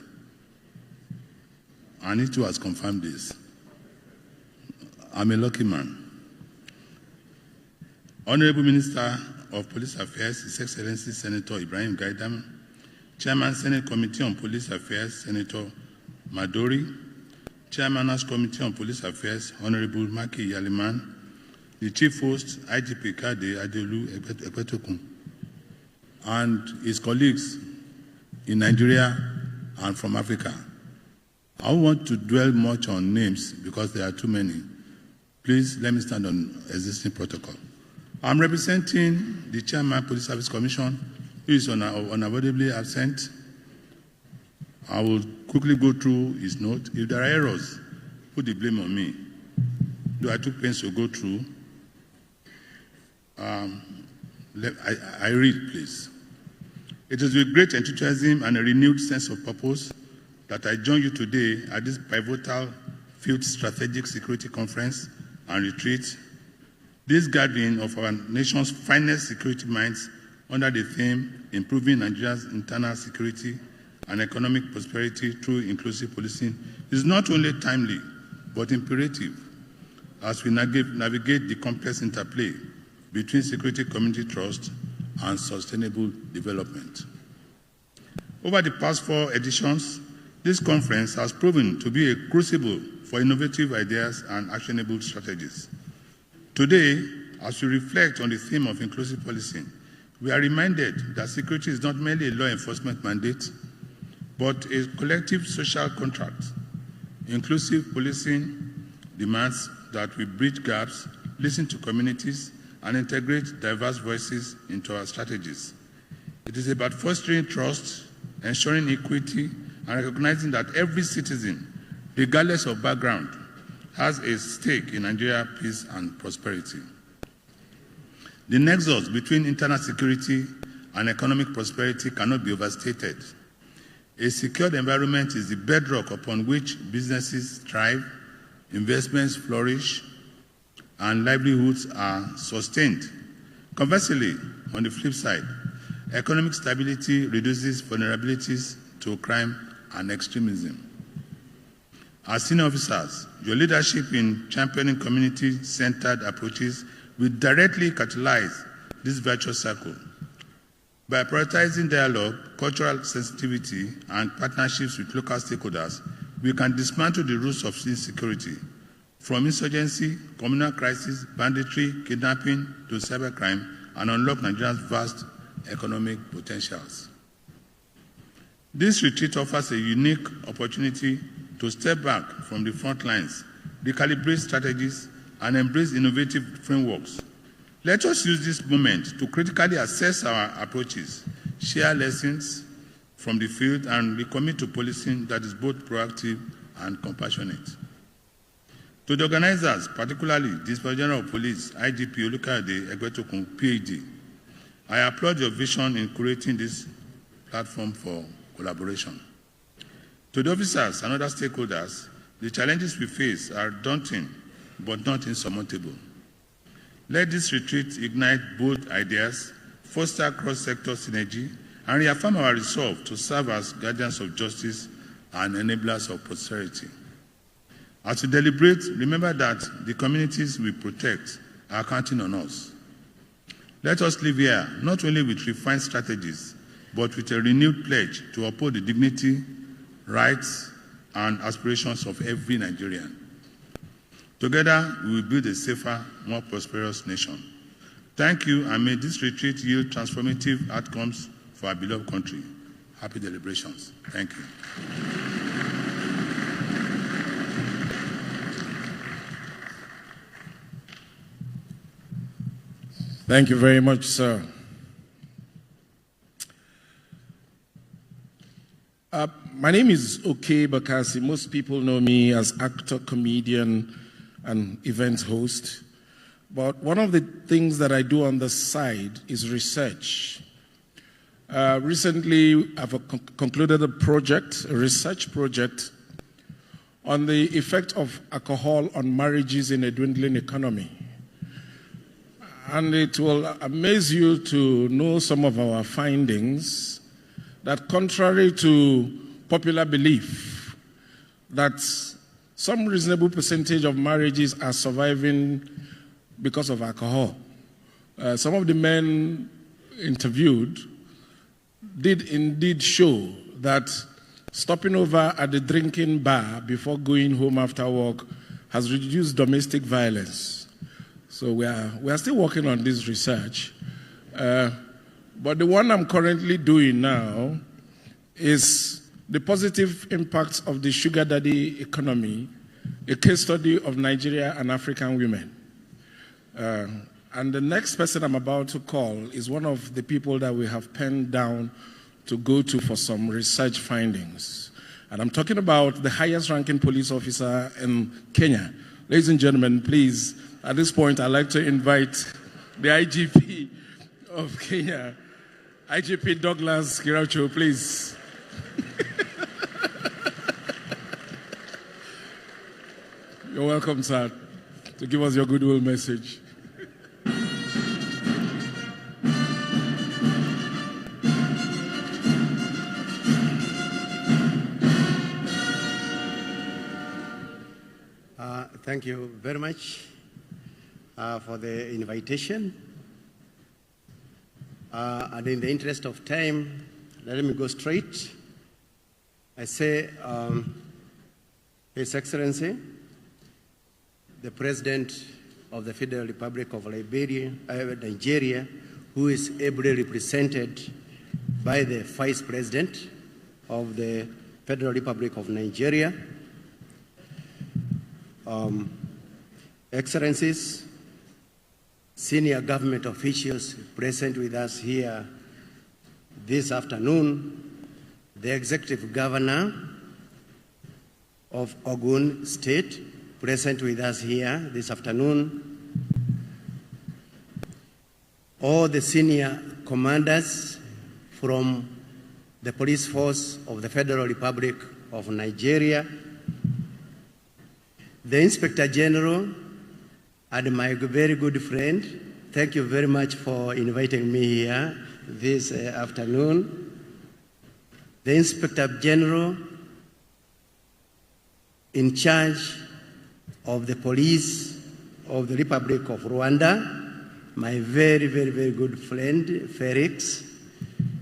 Speaker 5: And he too has confirmed this. I'm a lucky man. Honorable Minister of Police Affairs, His Excellency Senator Ibrahim Gaidam, Chairman Senate Committee on Police Affairs, Senator Madori, Chairman House Committee on Police Affairs, Honorable Maki Yaliman, the Chief Host, IGP Kade Adelu Ekwetokun, and his colleagues in Nigeria and from Africa. I don't want to dwell much on names because there are too many. Please let me stand on existing protocol. I'm representing the Chairman, Police Service Commission, who is unavoidably absent. I will quickly go through his note. If there are errors, put the blame on me. Though I took pains to go through. I read, please. It is with great enthusiasm and a renewed sense of purpose that I join you today at this pivotal Field Strategic Security Conference and Retreat, this gathering of our nation's finest security minds under the theme Improving Nigeria's Internal Security and Economic Prosperity Through Inclusive Policing is not only timely, but imperative as we navigate the complex interplay between security community trust and sustainable development. Over the past 4 editions, this conference has proven to be a crucible for innovative ideas and actionable strategies. Today, as we reflect on the theme of inclusive policing, we are reminded that security is not merely a law enforcement mandate, but a collective social contract. Inclusive policing demands that we bridge gaps, listen to communities, and integrate diverse voices into our strategies. It is about fostering trust, ensuring equity, and recognizing that every citizen, regardless of background, has a stake in Nigeria's peace and prosperity. The nexus between internal security and economic prosperity cannot be overstated. A secured environment is the bedrock upon which businesses thrive, investments flourish, and livelihoods are sustained. Conversely, on the flip side, economic stability reduces vulnerabilities to crime and extremism. As senior officers, your leadership in championing community-centered approaches will directly catalyze this virtuous circle. By prioritizing dialogue, cultural sensitivity, and partnerships with local stakeholders, we can dismantle the roots of insecurity, from insurgency, communal crisis, banditry, kidnapping, to cybercrime, and unlock Nigeria's vast economic potentials. This retreat offers a unique opportunity to step back from the front lines, recalibrate strategies, and embrace innovative frameworks. Let us use this moment to critically assess our approaches, share lessons from the field, and recommit to policing that is both proactive and compassionate. To the organizers, particularly the Inspector General of Police, IGP Olukayode Egbetokun, PhD, I applaud your vision in creating this platform for collaboration. To the officers and other stakeholders, the challenges we face are daunting but not insurmountable. Let this retreat ignite bold ideas, foster cross-sector synergy, and reaffirm our resolve to serve as guardians of justice and enablers of prosperity. As we deliberate, remember that the communities we protect are counting on us. Let us live here not only with refined strategies, but with a renewed pledge to uphold the dignity, rights, and aspirations of every Nigerian. Together, we will build a safer, more prosperous nation. Thank you, and may this retreat yield transformative outcomes for our beloved country. Happy deliberations. Thank you.
Speaker 1: Thank you very much, sir. My name is Oke Bakasi. Most people know me as actor, comedian, and event host. But one of the things that I do on the side is research. Recently, I've concluded a research project, on the effect of alcohol on marriages in a dwindling economy. And it will amaze you to know some of our findings that, contrary to popular belief that some reasonable percentage of marriages are surviving because of alcohol, some of the men interviewed did indeed show that stopping over at the drinking bar before going home after work has reduced domestic violence. So we are still working on this research. But the one I'm currently doing now is the positive impacts of the sugar daddy economy, a case study of Nigeria and African women. And the next person I'm about to call is one of the people that we have penned down to go to for some research findings. And I'm talking about the highest ranking police officer in Kenya. Ladies and gentlemen, please, at this point, I'd like to invite the IGP of Kenya, IGP Douglas Kiracho, please. You're welcome, sir, to give us your goodwill message.
Speaker 6: Thank you very much for the invitation. And in the interest of time, let me go straight. I say, His Excellency, the President of the Federal Republic of Nigeria, who is ably represented by the Vice President of the Federal Republic of Nigeria, Excellencies, senior government officials present with us here this afternoon, the Executive Governor of Ogun State present with us here this afternoon, all the senior commanders from the police force of the Federal Republic of Nigeria, the Inspector General, and my very good friend, thank you very much for inviting me here this afternoon. The Inspector General in charge of the police of the Republic of Rwanda, my very, very, very good friend, Felix.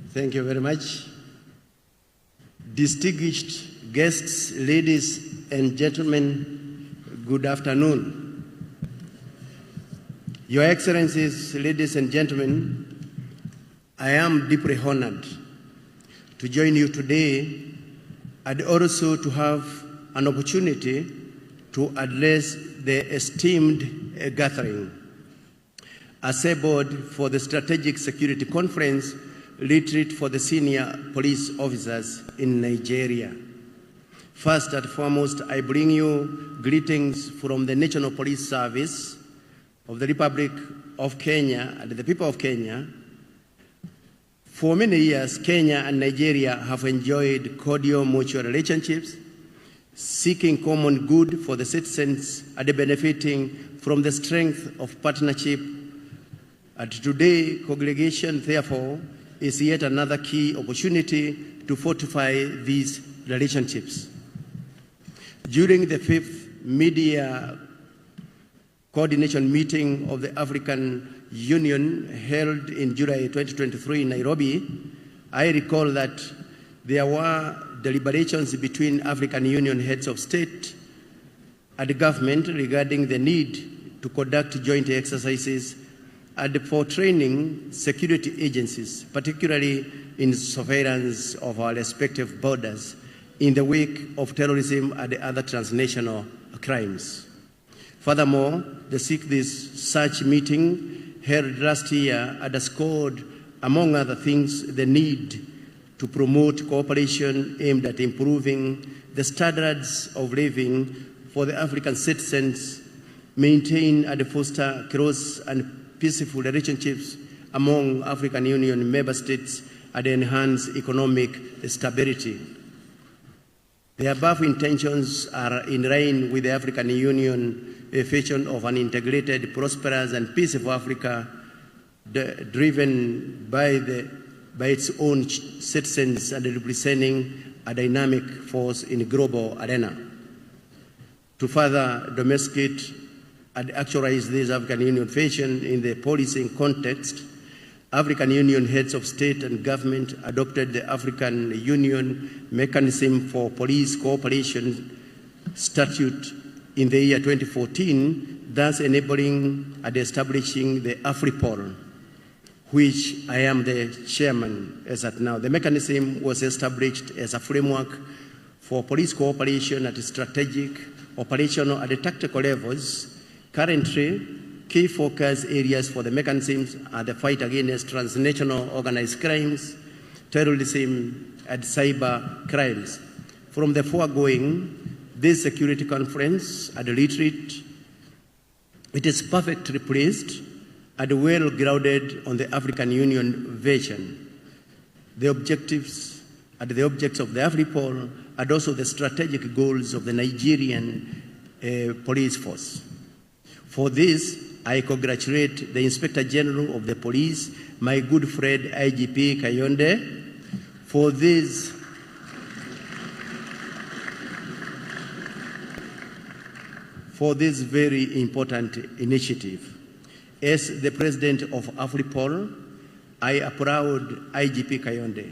Speaker 6: Thank you very much. Distinguished guests, ladies and gentlemen, good afternoon. Your Excellencies, ladies and gentlemen, I am deeply honored to join you today and also to have an opportunity to address the esteemed gathering assembled for the Strategic Security Conference retreat for the senior police officers in Nigeria. First and foremost, I bring you greetings from the National Police Service of the Republic of Kenya and the people of Kenya. For many years, Kenya and Nigeria have enjoyed cordial mutual relationships, seeking common good for the citizens and benefiting from the strength of partnership. And today, congregation, therefore, is yet another key opportunity to fortify these relationships. During the 5th Media Coordination Meeting of the African Union held in July 2023 in Nairobi, I recall that there were deliberations between African Union heads of state and government regarding the need to conduct joint exercises and for training security agencies, particularly in surveillance of our respective borders in the wake of terrorism and other transnational crimes. Furthermore, the 6th such meeting held last year underscored, among other things, the need to promote cooperation aimed at improving the standards of living for the African citizens, maintain and foster close and peaceful relationships among African Union member states, and enhance economic stability. The above intentions are in line with the African Union vision of an integrated, prosperous, and peaceful Africa driven by its own citizens and representing a dynamic force in the global arena. To further domesticate and actualize this African Union vision in the policing context, African Union heads of state and government adopted the African Union Mechanism for Police Cooperation Statute in the year 2014, thus enabling and establishing the AFRIPOL, which I am the chairman as at now. The mechanism was established as a framework for police cooperation at strategic, operational, and tactical levels. Currently, key focus areas for the mechanisms are the fight against transnational organized crimes, terrorism, and cyber crimes. From the foregoing, this security conference and retreat, it is perfectly placed and well grounded on the African Union vision, the objectives and the objects of the AFRIPOL, and also the strategic goals of the Nigerian police force. For this, I congratulate the Inspector General of the Police, my good friend IGP Kayonde, for this very important initiative. As the president of AFRIPOL, I applaud IGP Kayonde,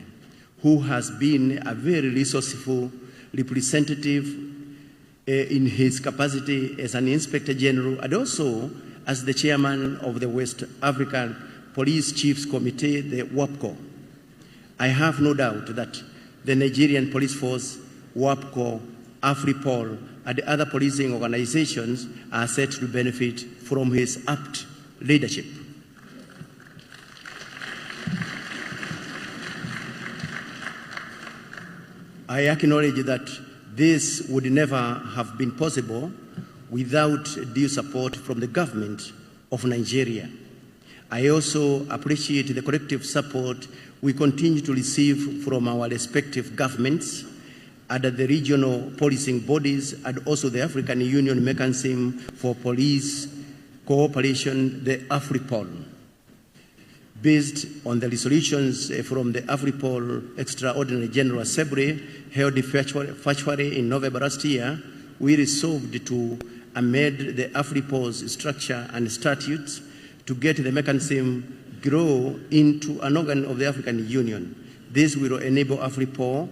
Speaker 6: who has been a very resourceful representative in his capacity as an Inspector General and also as the chairman of the West African Police Chiefs Committee, the WAPCO. I have no doubt that the Nigerian Police Force, WAPCO, AFRIPOL, and other policing organizations are set to benefit from his apt leadership. I acknowledge that this would never have been possible without due support from the government of Nigeria. I also appreciate the collective support we continue to receive from our respective governments and the regional policing bodies and also the African Union Mechanism for Police Cooperation, the AFRIPOL. Based on the resolutions from the AFRIPOL Extraordinary General Assembly held virtually in November last year, we resolved to amend the AFRIPOL's structure and statutes to get the mechanism grow into an organ of the African Union. This will enable AFRIPOL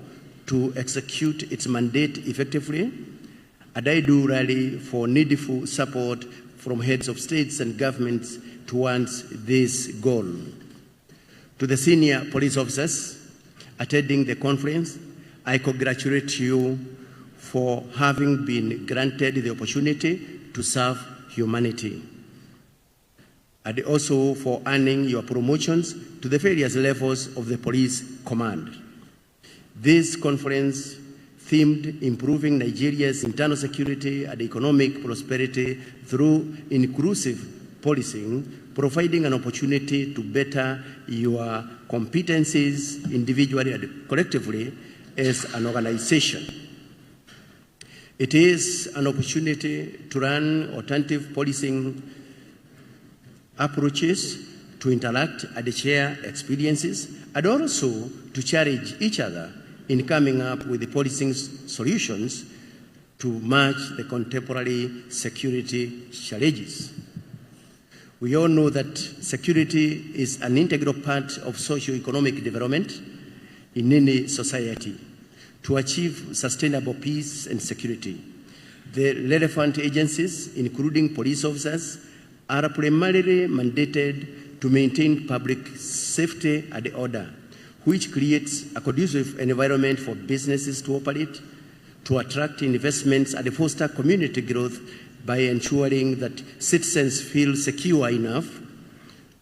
Speaker 6: to execute its mandate effectively, and I do rally for needful support from heads of states and governments towards this goal. To the senior police officers attending the conference, I congratulate you for having been granted the opportunity to serve humanity, and also for earning your promotions to the various levels of the police command. This conference themed improving Nigeria's internal security and economic prosperity through inclusive policing, providing an opportunity to better your competencies individually and collectively as an organization. It is an opportunity to run alternative policing approaches, to interact and share experiences, and also to challenge each other in coming up with the policing solutions to match the contemporary security challenges. We all know that security is an integral part of socio-economic development in any society. To achieve sustainable peace and security, the relevant agencies, including police officers, are primarily mandated to maintain public safety and order, which creates a conducive environment for businesses to operate, to attract investments and foster community growth by ensuring that citizens feel secure enough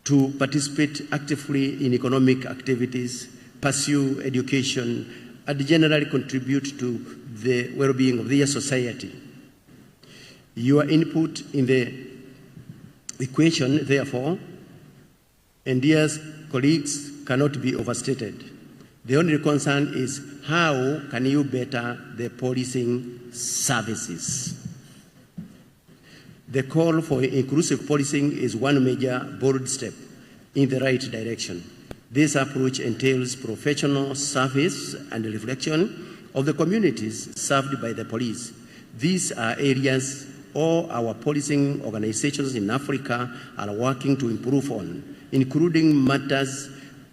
Speaker 6: to participate actively in economic activities, pursue education, and generally contribute to the well-being of their society. Your input in the equation, therefore, and dear colleagues, cannot be overstated. The only concern is how can you better the policing services? The call for inclusive policing is one major bold step in the right direction. This approach entails professional service and reflection of the communities served by the police. These are areas all our policing organizations in Africa are working to improve on, including matters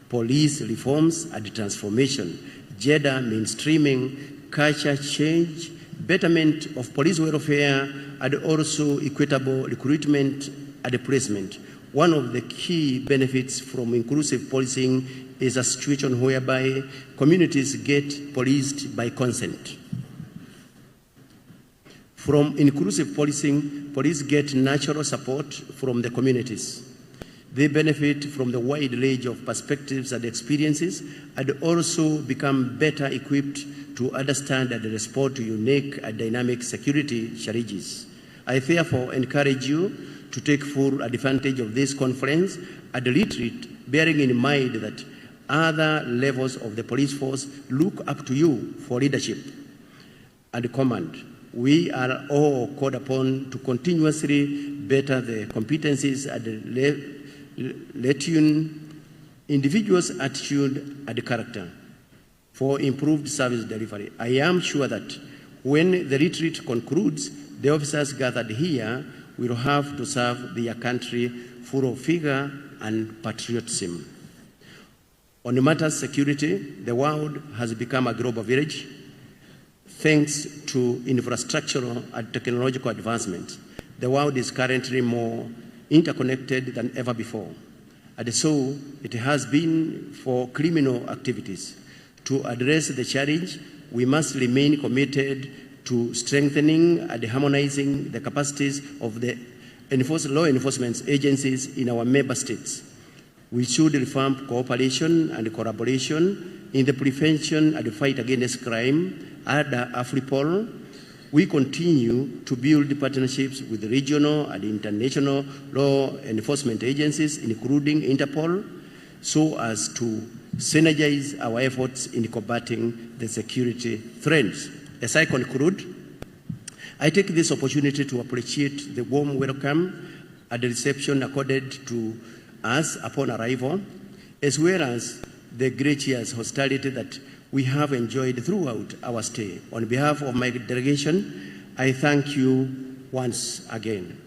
Speaker 6: police reforms and transformation, gender mainstreaming, culture change, betterment of police welfare, and also equitable recruitment and placement. one of the key benefits from inclusive policing is a situation whereby communities get policed by consent. From inclusive policing, police get natural support from the communities. They benefit from the wide range of perspectives and experiences and also become better equipped to understand and respond to unique and dynamic security challenges. I therefore encourage you to take full advantage of this conference and retreat, bearing in mind that other levels of the police force look up to you for leadership and command. We are all called upon to continuously better the competencies and tune individuals' attitude and character for improved service delivery. I am sure that when the retreat concludes, the officers gathered here will have to serve their country full of vigor and patriotism. On matters security, the world has become a global village thanks to infrastructural and technological advancement. The world is currently more interconnected than ever before, and so it has been for criminal activities. To address the challenge, we must remain committed to strengthening and harmonizing the capacities of the law enforcement agencies in our member states. We should reform cooperation and collaboration in the prevention and fight against crime. Under AFRIPOL, we continue to build partnerships with regional and international law enforcement agencies, including Interpol, so as to synergize our efforts in combating the security threats. As I conclude, I take this opportunity to appreciate the warm welcome and the reception accorded to us upon arrival, as well as the gracious hospitality that we have enjoyed throughout our stay. On behalf of my delegation, I thank you once again.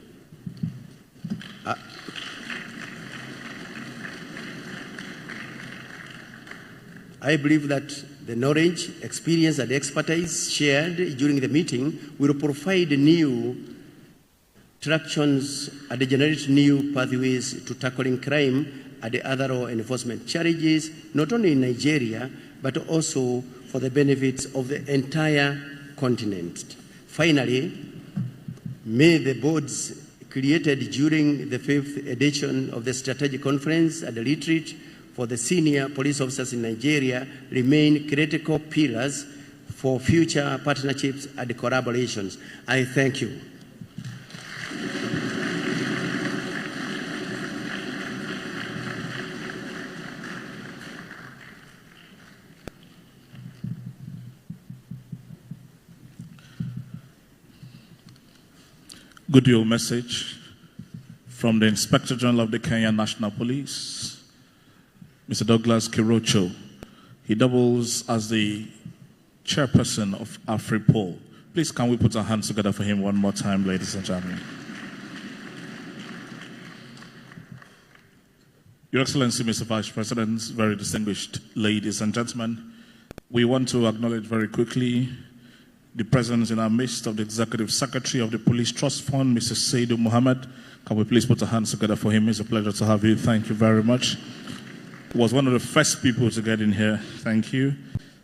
Speaker 6: I believe that the knowledge, experience, and expertise shared during the meeting will provide new tractions and generate new pathways to tackling crime and other law enforcement challenges, not only in Nigeria, but also for the benefits of the entire continent. Finally, may the boards created during the 5th edition of the Strategic Conference and the retreat for the senior police officers in Nigeria remain critical pillars for future partnerships and collaborations. I thank you.
Speaker 4: Goodwill message from the Inspector General of the Kenya National Police, Mr. Douglas Kirocho. He doubles as the chairperson of AFRIPOL. Please, can we put our hands together for him one more time, ladies and gentlemen? Your Excellency, Mr. Vice President, very distinguished ladies and gentlemen, we want to acknowledge very quickly the presence in our midst of the Executive Secretary of the Police Trust Fund, Mrs. Saidu Muhammad. Can we please put our hands together for him? It's a pleasure to have you. Thank you very much. He was one of the first people to get in here. Thank you.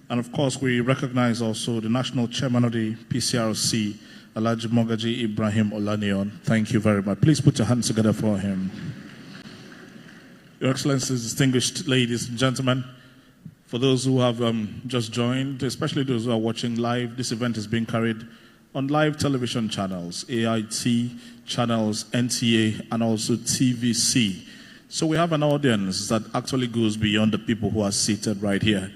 Speaker 4: And of course, we recognize also the National Chairman of the PCRC, Alhaji Mogaji Ibrahim Olanion. Thank you very much. Please put your hands together for him. Your Excellencies, distinguished ladies and gentlemen, for those who have just joined, especially those who are watching live, this event is being carried on live television channels, AIT channels, NTA, and also TVC. So we have an audience that actually goes beyond the people who are seated right here.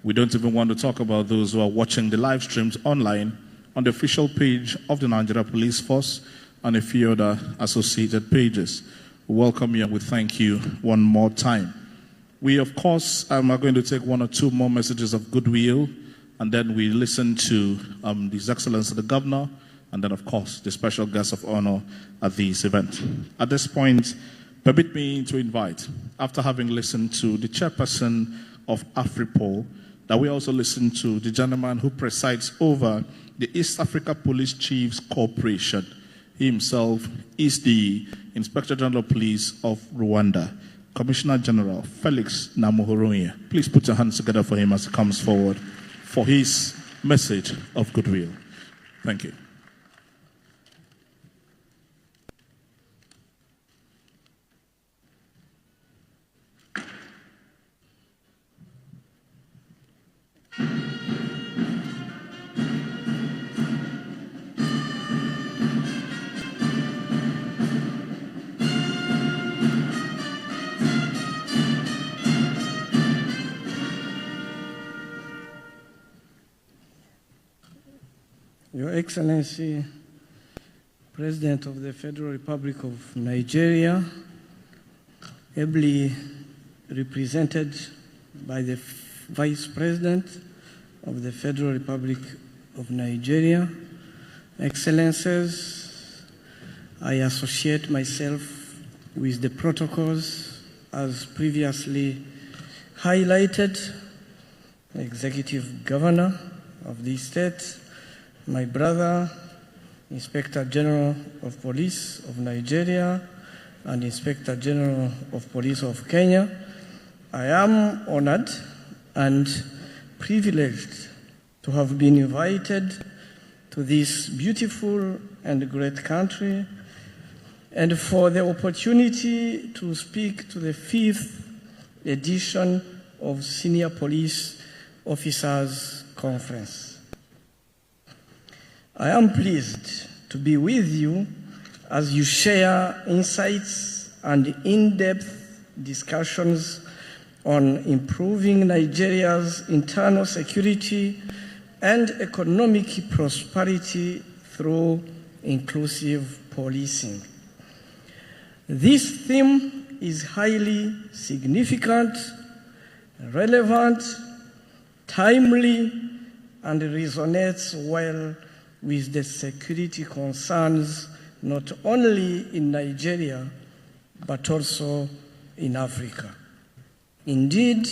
Speaker 4: We don't even want to talk about those who are watching the live streams online on the official page of the Nigeria Police Force and a few other associated pages. We welcome you and we thank you one more time. We, of course, are going to take one or two more messages of goodwill, and then we listen to His Excellency the Governor, and then, of course, the special guest of honor at this event. At this point, permit me to invite, after having listened to the chairperson of AFRIPOL, that we also listen to the gentleman who presides over the East Africa Police Chiefs Corporation. He himself is the Inspector General of Police of Rwanda, Commissioner General Felix Namuhorunye. Please put your hands together for him as he comes forward for his message of goodwill. Thank you.
Speaker 16: Your Excellency, President of the Federal Republic of Nigeria, ably represented by the Vice President of the Federal Republic of Nigeria, Excellencies, I associate myself with the protocols as previously highlighted, Executive Governor of the state, my brother, Inspector General of Police of Nigeria and Inspector General of Police of Kenya. I am honored and privileged to have been invited to this beautiful and great country and for the opportunity to speak to the 5th edition of Senior Police Officers Conference. I am pleased to be with you as you share insights and in-depth discussions on improving Nigeria's internal security and economic prosperity through inclusive policing. This theme is highly significant, relevant, timely, and resonates well with the security concerns not only in Nigeria, but also in Africa. Indeed,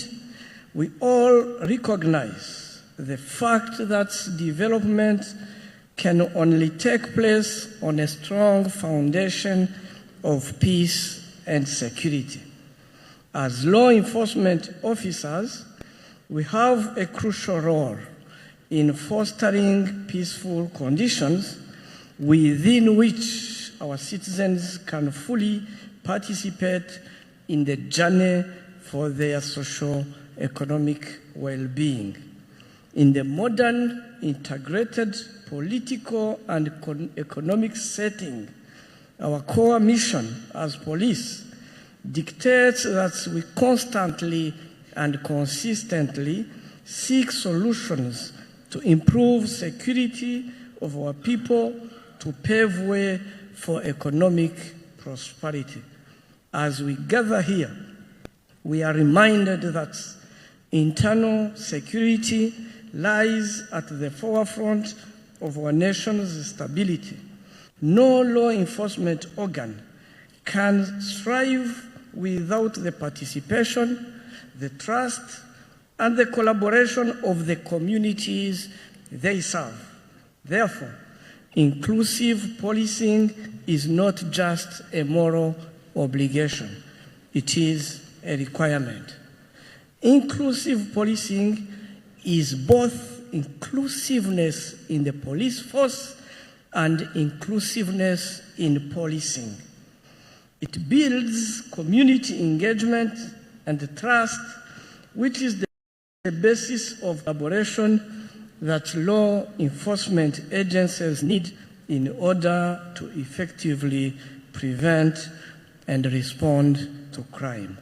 Speaker 16: we all recognize the fact that development can only take place on a strong foundation of peace and security. As law enforcement officers, we have a crucial role in fostering peaceful conditions within which our citizens can fully participate in the journey for their socio-economic well-being. In the modern, integrated political and economic setting, our core mission as police dictates that we constantly and consistently seek solutions to improve security of our people, to pave way for economic prosperity. As we gather here, we are reminded that internal security lies at the forefront of our nation's stability. No law enforcement organ can thrive without the participation, the trust, and the collaboration of the communities they serve. Therefore, inclusive policing is not just a moral obligation, it is a requirement. Inclusive policing is both inclusiveness in the police force and inclusiveness in policing. It builds community engagement and trust, which is the basis of collaboration that law enforcement agencies need in order to effectively prevent and respond to crime.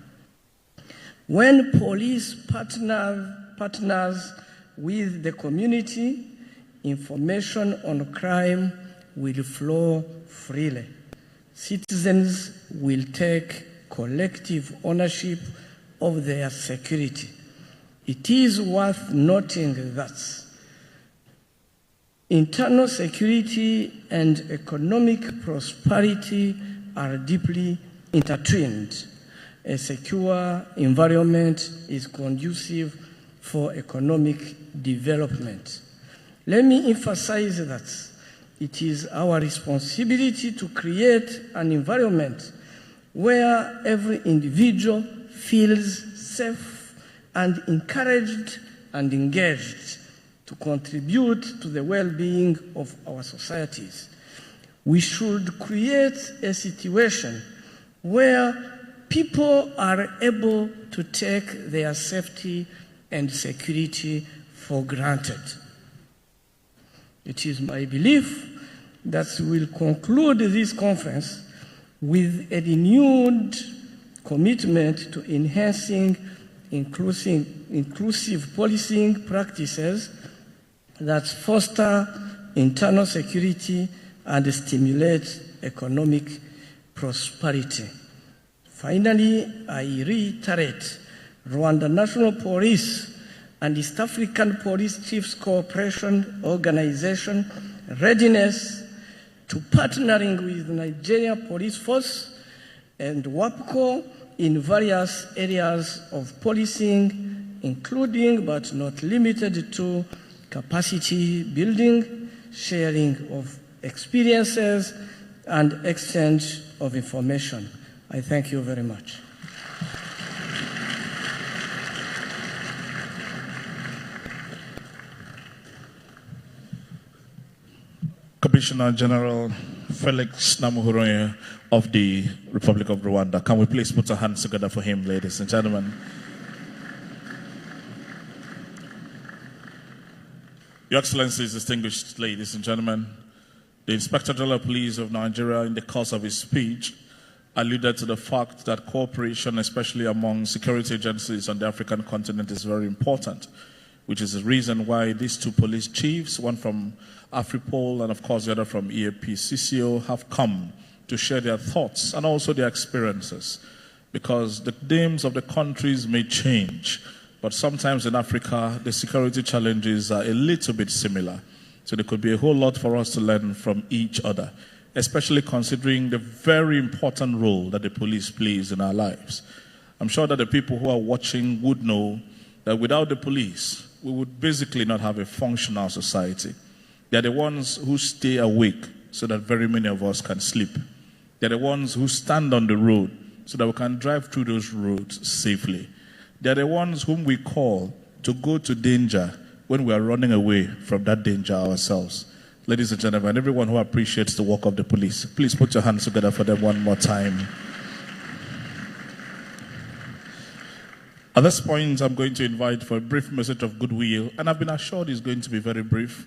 Speaker 16: When police partners with the community, information on crime will flow freely. Citizens will take collective ownership of their security. It is worth noting that internal security and economic prosperity are deeply intertwined. A secure environment is conducive for economic development. Let me emphasize that it is our responsibility to create an environment where every individual feels safe and encouraged and engaged to contribute to the well-being of our societies. We should create a situation where people are able to take their safety and security for granted. It is my belief that we will conclude this conference with a renewed commitment to enhancing inclusive policing practices that foster internal security and stimulate economic prosperity. Finally, I reiterate Rwanda National Police and East African Police Chiefs Cooperation Organization readiness to partnering with the Nigeria Police Force and WAPCO in various areas of policing, including but not limited to capacity building, sharing of experiences, and exchange of information. I thank you very much.
Speaker 4: Commissioner General Felix Namuhoroye of the Republic of Rwanda. Can we please put our hands together for him, ladies and gentlemen? Your Excellencies, distinguished ladies and gentlemen, the Inspector General of Police of Nigeria, in the course of his speech, alluded to the fact that cooperation, especially among security agencies on the African continent, is very important, which is the reason why these two police chiefs, one from Afripol and of course the other from EAP-CCO, have come to share their thoughts and also their experiences. Because the names of the countries may change, but sometimes in Africa, the security challenges are a little bit similar. So there could be a whole lot for us to learn from each other, especially considering the very important role that the police plays in our lives. I'm sure that the people who are watching would know that without the police, we would basically not have a functional society. They're the ones who stay awake so that very many of us can sleep. They're the ones who stand on the road so that we can drive through those roads safely. They're the ones whom we call to go to danger when we are running away from that danger ourselves. Ladies and gentlemen, everyone who appreciates the work of the police, please put your hands together for them one more time. At this point, I'm going to invite for a brief message of goodwill, and I've been assured it's going to be very brief.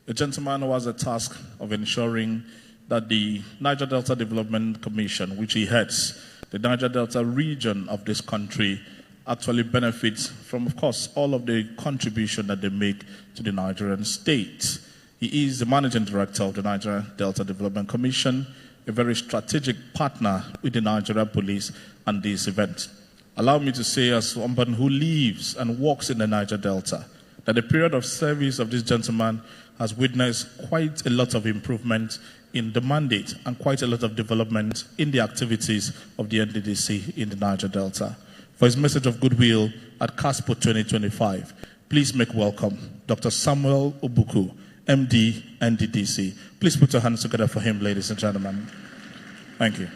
Speaker 4: A gentleman who has a task of ensuring that the Niger Delta Development Commission, which he heads, the Niger Delta region of this country, actually benefits from, of course, all of the contribution that they make to the Nigerian state. He is the managing director of the Niger Delta Development Commission, a very strategic partner with the Nigeria Police and this event. Allow me to say, as someone who lives and works in the Niger Delta, that the period of service of this gentleman has witnessed quite a lot of improvement in the mandate and quite a lot of development in the activities of the NDDC in the Niger Delta. For his message of goodwill at Carspo 2025, please make welcome Dr. Samuel Obuku, MD, NDDC. Please put your hands together for him, ladies and gentlemen. Thank you.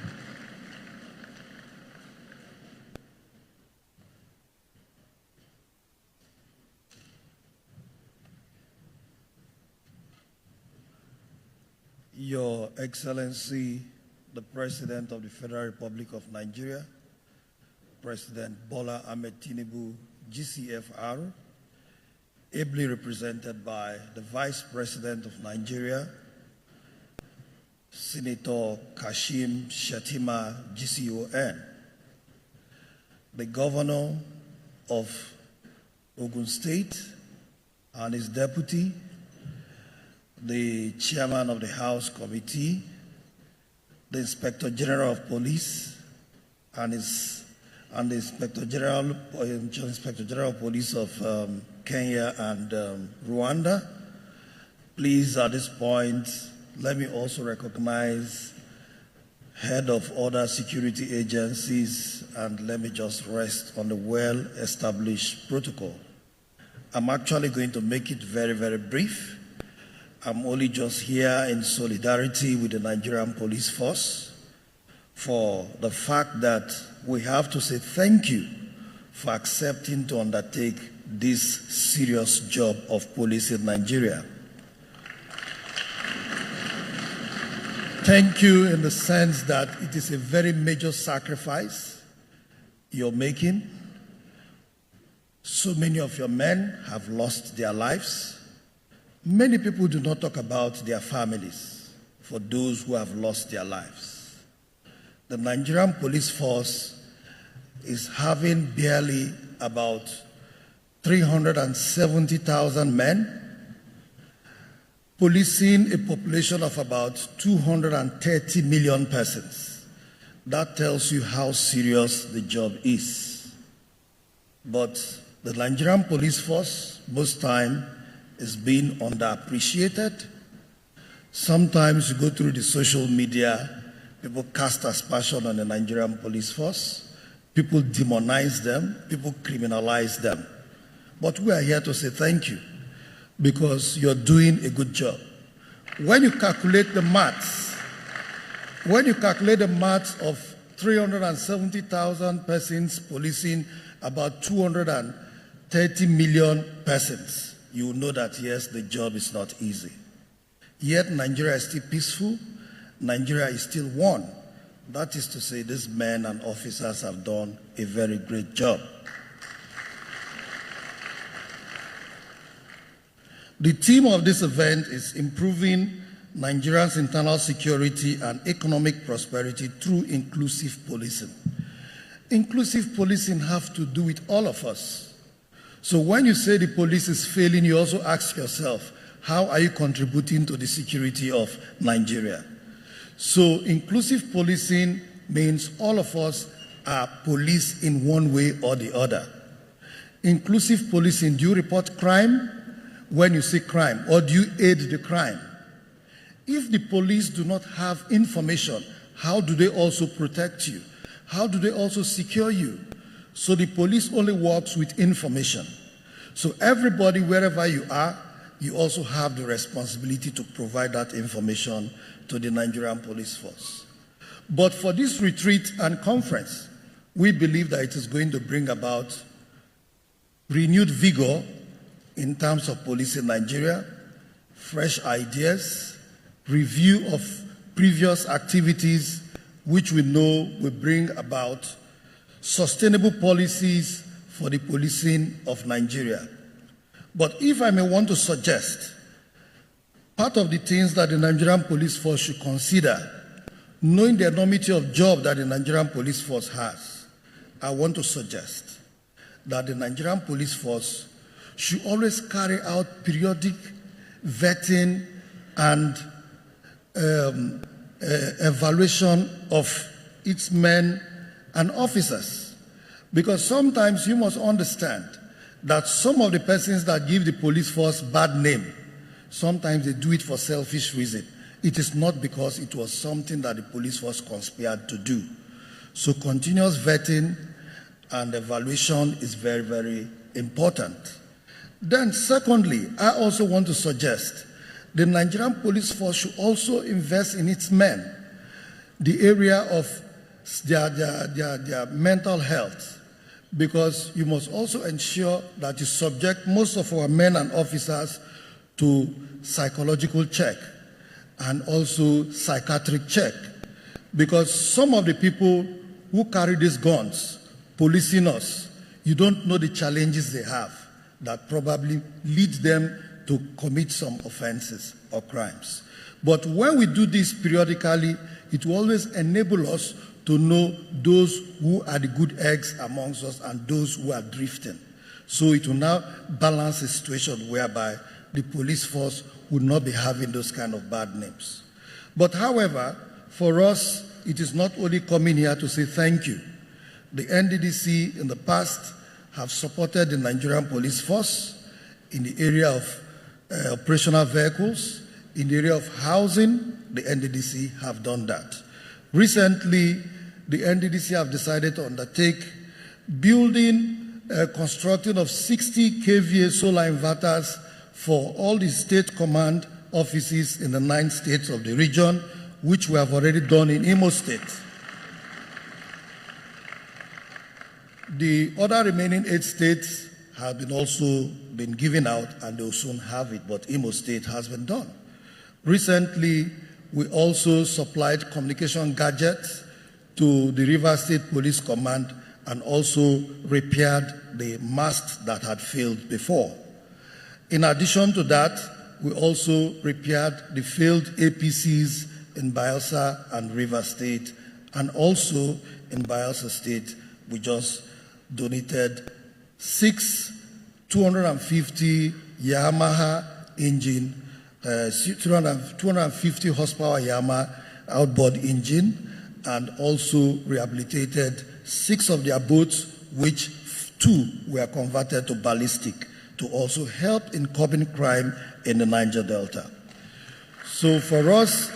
Speaker 17: Your Excellency, the President of the Federal Republic of Nigeria, President Bola Ahmed Tinubu, GCFR, ably represented by the Vice President of Nigeria, Senator Kashim Shettima, GCON, the Governor of Ogun State and his deputy, the Chairman of the House Committee, the Inspector General of Police and the Inspector General of Police of Kenya and Rwanda. Please, at this point, let me also recognize head of other security agencies, and let me just rest on the well-established protocol. I'm actually going to make it very, very brief. I'm only just here in solidarity with the Nigerian police force for the fact that we have to say thank you for accepting to undertake this serious job of police in Nigeria. Thank you in the sense that it is a very major sacrifice you're making. So many of your men have lost their lives. Many people do not talk about their families for those who have lost their lives. The Nigerian police force is having barely about 370,000 men, policing a population of about 230 million persons. That tells you how serious the job is. But the Nigerian police force, most time, is being underappreciated. Sometimes you go through the social media, people cast aspersion on the Nigerian police force, people demonize them, people criminalize them. But we are here to say thank you because you're doing a good job. When you calculate the maths, of 370,000 persons policing about 230 million persons, you will know that, yes, the job is not easy. Yet Nigeria is still peaceful. Nigeria is still one. That is to say, these men and officers have done a very great job. The theme of this event is improving Nigeria's internal security and economic prosperity through inclusive policing. Inclusive policing has to do with all of us. So when you say the police is failing, you also ask yourself, how are you contributing to the security of Nigeria? So inclusive policing means all of us are police in one way or the other. Inclusive policing, do you report crime when you see crime, or do you aid the crime? If the police do not have information, how do they also protect you? How do they also secure you? So the police only works with information. So everybody, wherever you are, you also have the responsibility to provide that information to the Nigerian police force. But for this retreat and conference, we believe that it is going to bring about renewed vigor in terms of police in Nigeria, fresh ideas, review of previous activities, which we know will bring about sustainable policies for the policing of Nigeria. But if I may want to suggest, part of the things that the Nigerian police force should consider, knowing the enormity of job that the Nigerian police force has, I want to suggest that the Nigerian police force should always carry out periodic vetting and evaluation of its men and officers. Because sometimes you must understand that some of the persons that give the police force bad name, sometimes they do it for selfish reason. It is not because it was something that the police force conspired to do. So continuous vetting and evaluation is very, very important. Then secondly, I also want to suggest the Nigerian police force should also invest in its men, the area of their mental health, because you must also ensure that you subject most of our men and officers to psychological check and also psychiatric check, because some of the people who carry these guns policing us, you don't know the challenges they have that probably lead them to commit some offenses or crimes. But when we do this periodically, it will always enable us to know those who are the good eggs amongst us and those who are drifting. So it will now balance a situation whereby the police force would not be having those kind of bad names. But however, for us, it is not only coming here to say thank you. The NDDC in the past have supported the Nigerian police force in the area of operational vehicles, in the area of housing. The NDDC have done that. Recently, the NDDC have decided to undertake building, constructing of 60 kVA solar inverters for all the state command offices in the 9 states of the region, which we have already done in Imo State. The other remaining 8 states have also been given out, and they will soon have it, but Imo State has been done. Recently, we also supplied communication gadgets to the Rivers State Police Command and also repaired the masts that had failed before. In addition to that, we also repaired the failed APCs in Bayelsa and Rivers State, and also in Bayelsa State, we just donated 6 250 Yamaha engine, 250 horsepower Yamaha outboard engine, and also rehabilitated 6 of their boats, which 2 were converted to ballistic, to also help in curbing crime in the Niger Delta. So for us,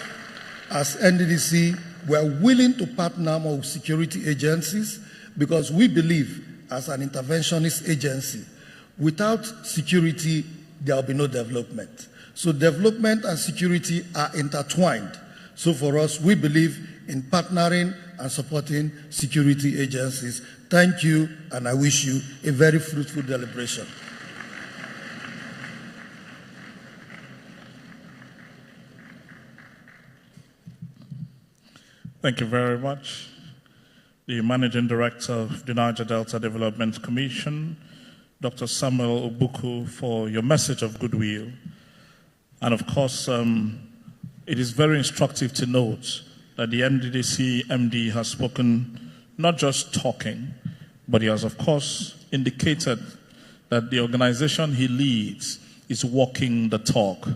Speaker 17: as NDDC, we are willing to partner more with security agencies because we believe, as an interventionist agency, without security, there will be no development. So development and security are intertwined. So for us, we believe in partnering and supporting security agencies. Thank you, and I wish you a very fruitful deliberation.
Speaker 4: Thank you very much. The Managing Director of the Niger Delta Development Commission, Dr. Samuel Obuku, for your message of goodwill. And of course, it is very instructive to note that the NDDC MD has spoken not just talking, but he has of course indicated that the organization he leads is walking the talk.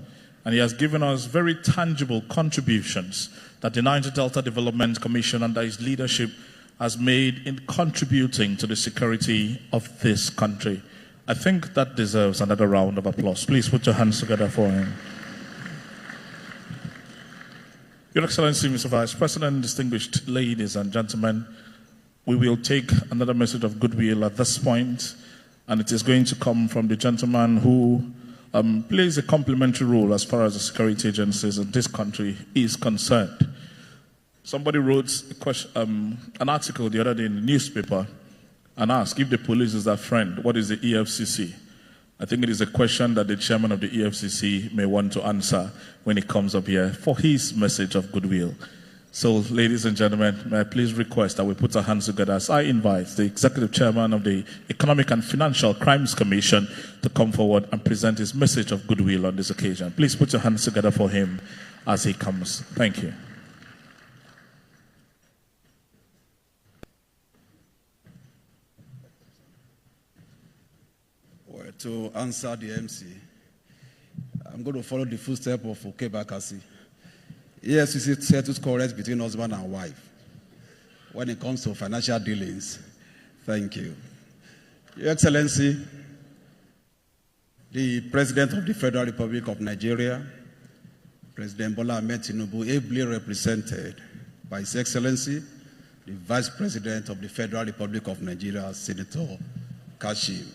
Speaker 4: And he has given us very tangible contributions that the Niger Delta Development Commission under his leadership has made in contributing to the security of this country. I think that deserves another round of applause. Please put your hands together for him. Your Excellency, Mr. Vice President, distinguished ladies and gentlemen, we will take another message of goodwill at this point, and it is going to come from the gentleman who plays a complementary role as far as the security agencies in this country is concerned. Somebody wrote an article the other day in the newspaper and asked if the police is their friend, what is the EFCC? I think it is a question that the chairman of the EFCC may want to answer when he comes up here for his message of goodwill. So, ladies and gentlemen, may I please request that we put our hands together as I invite the executive chairman of the Economic and Financial Crimes Commission to come forward and present his message of goodwill on this occasion. Please put your hands together for him as he comes. Thank you.
Speaker 18: Well, to answer the MC, I'm going to follow the footsteps of Okebakasi. EFCC settles quarrels between husband and wife when it comes to financial dealings. Thank you. Your Excellency, the President of the Federal Republic of Nigeria, President Bola Ahmed Tinubu, ably represented by His Excellency, the Vice President of the Federal Republic of Nigeria, Senator Kashim,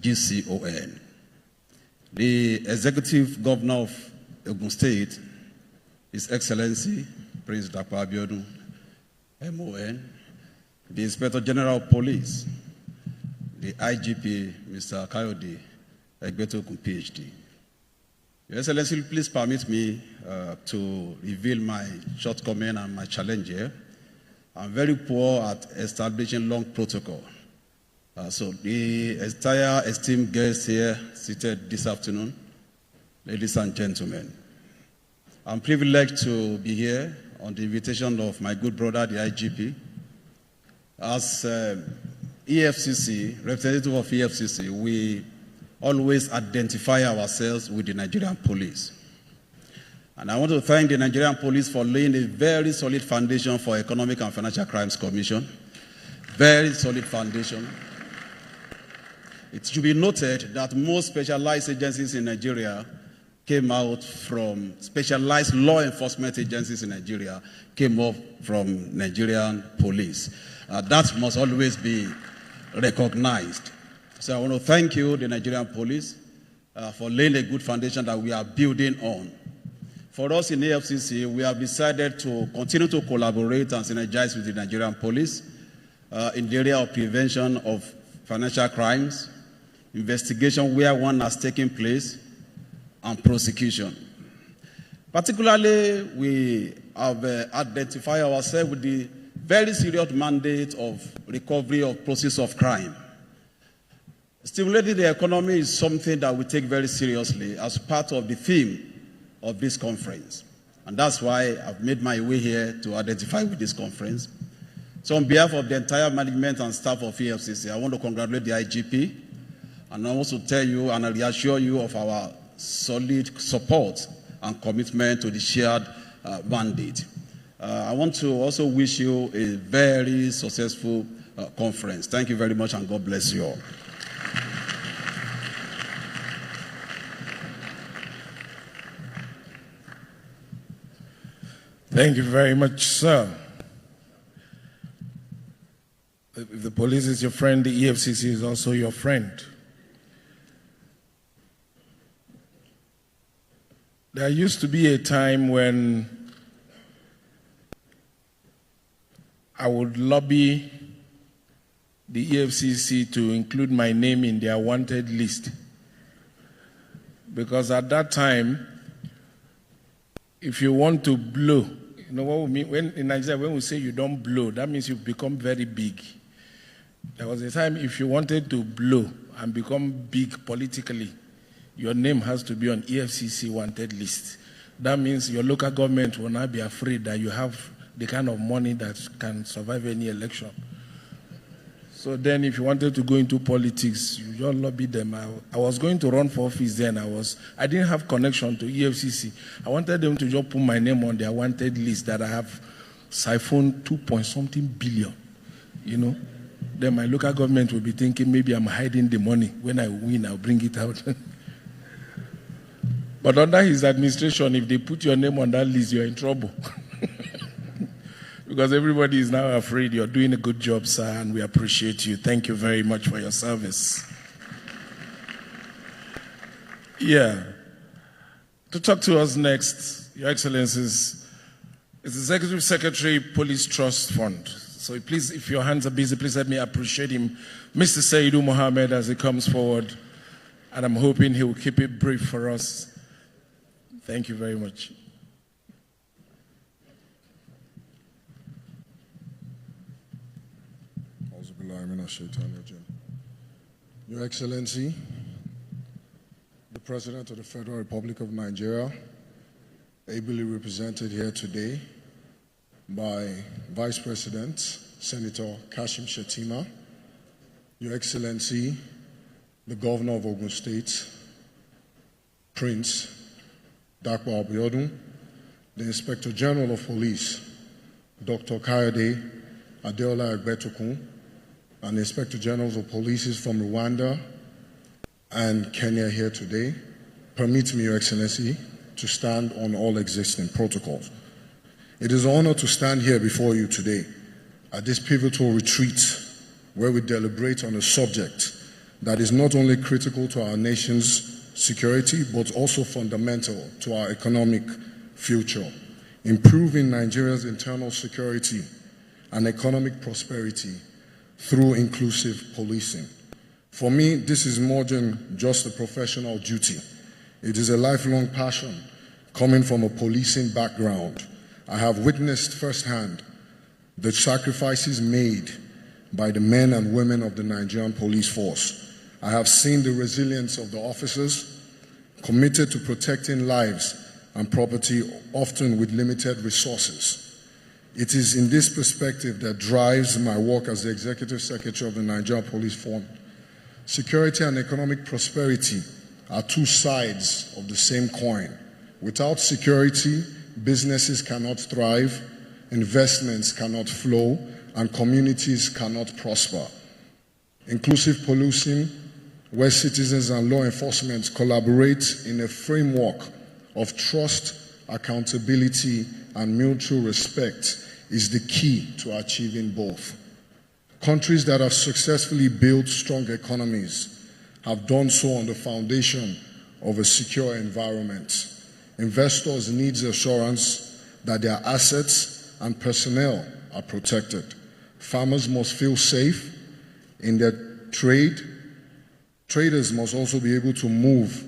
Speaker 18: GCON, the Executive Governor of Ogun State, His Excellency, Prince Dr. Abiodun, MON, the Inspector General of Police, the IGP, Mr. Kayode Egbetokun, PhD. Your Excellency, please permit me to reveal my shortcoming and my challenge here. I'm very poor at establishing long protocol. So the entire esteemed guests here seated this afternoon, ladies and gentlemen, I'm privileged to be here on the invitation of my good brother, the IGP. As EFCC, representative of EFCC, we always identify ourselves with the Nigerian police. And I want to thank the Nigerian police for laying a very solid foundation for Economic and Financial Crimes Commission. Very solid foundation. It should be noted that most specialized agencies in Nigeria came out from specialized law enforcement agencies in Nigeria, came up from Nigerian police. That must always be recognized. So I want to thank you, the Nigerian police, for laying a good foundation that we are building on. For us in AFCC, we have decided to continue to collaborate and synergize with the Nigerian police in the area of prevention of financial crimes, investigation where one has taken place, and prosecution. Particularly, we have identified ourselves with the very serious mandate of recovery of process of crime. Stimulating the economy is something that we take very seriously as part of the theme of this conference. And that's why I've made my way here to identify with this conference. So on behalf of the entire management and staff of EFCC, I want to congratulate the IGP and I also tell you and I reassure you of our solid support and commitment to the shared mandate. I want to also wish you a very successful conference. Thank you very much and God bless you all.
Speaker 1: Thank you very much, sir. If the police is your friend, the EFCC is also your friend. There used to be a time when I would lobby the EFCC to include my name in their wanted list. Because at that time, if you want to blow, you know what we mean? When, in Nigeria, when we say you don't blow, that means you've become very big. There was a time if you wanted to blow and become big politically, your name has to be on EFCC wanted list. That means your local government will not be afraid that you have the kind of money that can survive any election. So then if you wanted to go into politics, you just lobby them. I was going to run for office then. I didn't have connection to EFCC. I wanted them to just put my name on their wanted list that I have siphoned 2-point-something billion, you know. Then my local government will be thinking maybe I'm hiding the money. When I win, I'll bring it out. But under his administration, if they put your name on that list, you're in trouble. Because everybody is now afraid. You're doing a good job, sir, and we appreciate you. Thank you very much for your service. Yeah. To talk to us next, Your Excellencies, is the Executive Secretary, Police Trust Fund. So please, if your hands are busy, please let me appreciate him, Mr. Saidu Mohammed, as he comes forward. And I'm hoping he will keep it brief for us. Thank you very much.
Speaker 19: Your Excellency, the President of the Federal Republic of Nigeria, ably represented here today by Vice President Senator Kashim Shettima, Your Excellency, the Governor of Ogun State, Prince Dakwa Abiodun, the Inspector General of Police, Dr. Kayode Adeola Egbetokun, and the Inspector Generals of Police from Rwanda and Kenya here today. Permit me, Your Excellency, to stand on all existing protocols. It is an honor to stand here before you today at this pivotal retreat where we deliberate on a subject that is not only critical to our nation's security, but also fundamental to our economic future, improving Nigeria's internal security and economic prosperity through inclusive policing. For me, this is more than just a professional duty. It is a lifelong passion coming from a policing background. I have witnessed firsthand the sacrifices made by the men and women of the Nigerian police force. I have seen the resilience of the officers committed to protecting lives and property, often with limited resources. It is in this perspective that drives my work as the Executive Secretary of the Nigerian Police Fund. Security and economic prosperity are two sides of the same coin. Without security, businesses cannot thrive, investments cannot flow, and communities cannot prosper. Inclusive policing, where citizens and law enforcement collaborate in a framework of trust, accountability, and mutual respect, is the key to achieving both. Countries that have successfully built strong economies have done so on the foundation of a secure environment. Investors need assurance that their assets and personnel are protected. Farmers must feel safe in their trade. Traders must also be able to move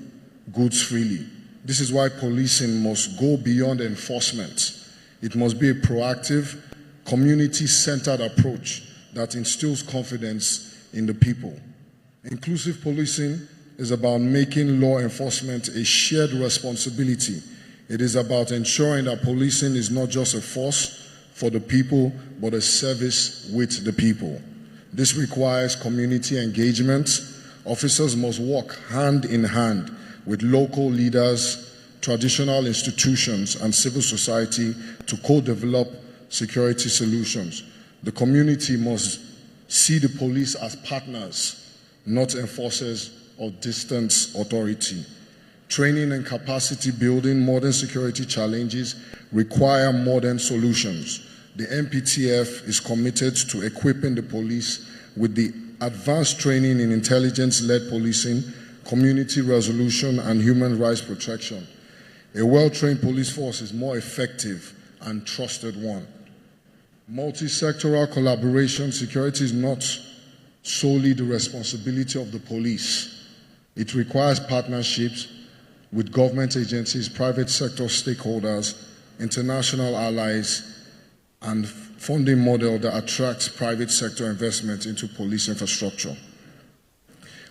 Speaker 19: goods freely. This is why policing must go beyond enforcement. It must be a proactive, community-centered approach that instills confidence in the people. Inclusive policing is about making law enforcement a shared responsibility. It is about ensuring that policing is not just a force for the people, but a service with the people. This requires community engagement. Officers must work hand in hand with local leaders, traditional institutions, and civil society to co-develop security solutions. The community must see the police as partners, not enforcers of distant authority. Training and capacity building modern security challenges require modern solutions. The NPTF is committed to equipping the police with the advanced training in intelligence-led policing, community resolution, and human rights protection. A well-trained police force is more effective and trusted one. Multi-sectoral collaboration. Security is not solely the responsibility of the police. It requires partnerships with government agencies, private sector stakeholders, international allies, and funding model that attracts private sector investment into police infrastructure.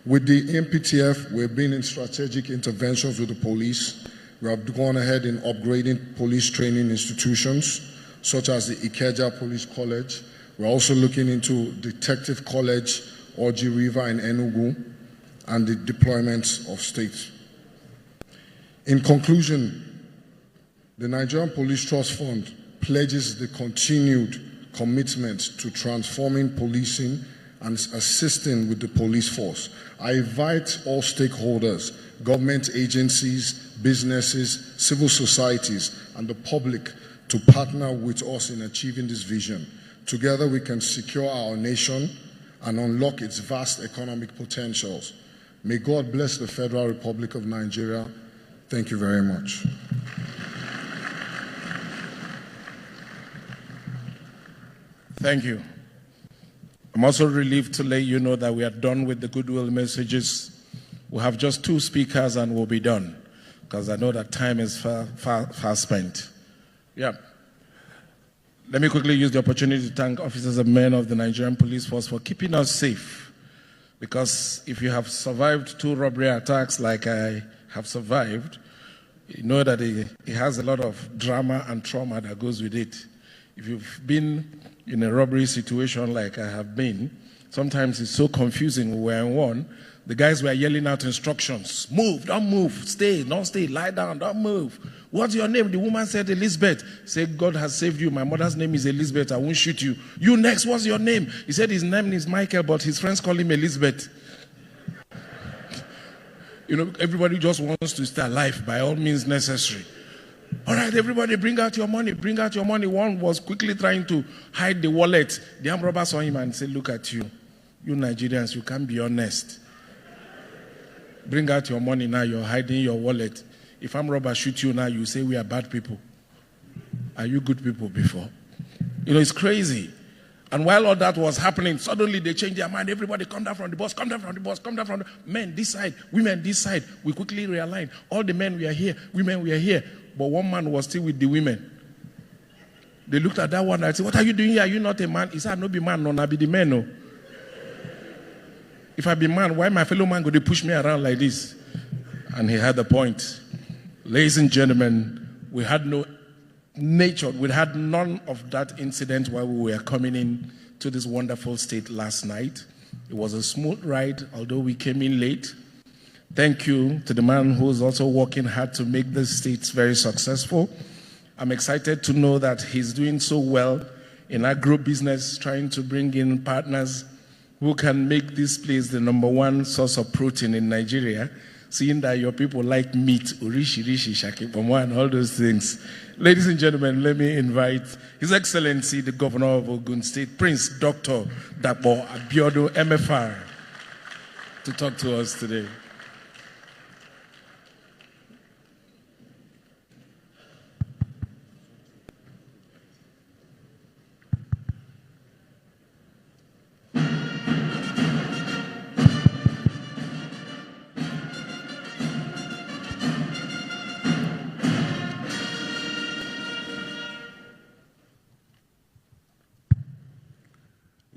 Speaker 19: With the NPTF, we've been in strategic interventions with the police. We have gone ahead in upgrading police training institutions, such as the Ikeja Police College. We're also looking into Detective College, Oji River in Enugu, and the deployment of states. In conclusion, the Nigerian Police Trust Fund pledges the continued commitment to transforming policing and assisting with the police force. I invite all stakeholders, government agencies, businesses, civil societies, and the public to partner with us in achieving this vision. Together we can secure our nation and unlock its vast economic potentials. May God bless the Federal Republic of Nigeria. Thank you very much.
Speaker 1: Thank you. I'm also relieved to let you know that we are done with the goodwill messages. We have just 2 speakers and we'll be done, because I know that time is far spent. Yeah. Let me quickly use the opportunity to thank officers and men of the Nigerian Police Force for keeping us safe. Because if you have survived 2 robbery attacks like I have survived, you know that it has a lot of drama and trauma that goes with it. If you've been in a robbery situation like I have been, sometimes it's so confusing. We were in one. The guys were yelling out instructions. Move, don't move, stay, don't stay, lie down, don't move. What's your name? The woman said Elizabeth. Said, God has saved you. My mother's name is Elizabeth. I won't shoot you. You next, what's your name? He said his name is Michael, but his friends call him Elizabeth. You know, everybody just wants to stay alive by all means necessary. All right, everybody, bring out your money. Bring out your money. One was quickly trying to hide the wallet. The armed robber saw him and said, look at you. You Nigerians, you can't be honest. Bring out your money now. You're hiding your wallet. If armed robber shoot you now, you say we are bad people. Are you good people before? You know, it's crazy. And while all that was happening, suddenly they changed their mind. Everybody come down from the bus, come down from the bus, come down from the... Men this side, women this side. We quickly realigned. All the men were here, women were here. But one man was still with the women. They looked at that one and said, what are you doing here? Are you not a man? He said, no be man, no, I be the man. No. If I be man, why my fellow man go to push me around like this? And he had a point. Ladies and gentlemen, we had none of that incident while we were coming in to this wonderful state last night. It was a smooth ride, although we came in late. Thank you to the man who's also working hard to make the states very successful. I'm excited to know that he's doing so well in agro-business, trying to bring in partners who can make this place the #1 source of protein in Nigeria, seeing that your people like meat, urishi, shakipomo, and all those things. Ladies and gentlemen, let me invite His Excellency, the Governor of Ogun State, Prince Dr. Dapo Abiodun, MFR, to talk to us today.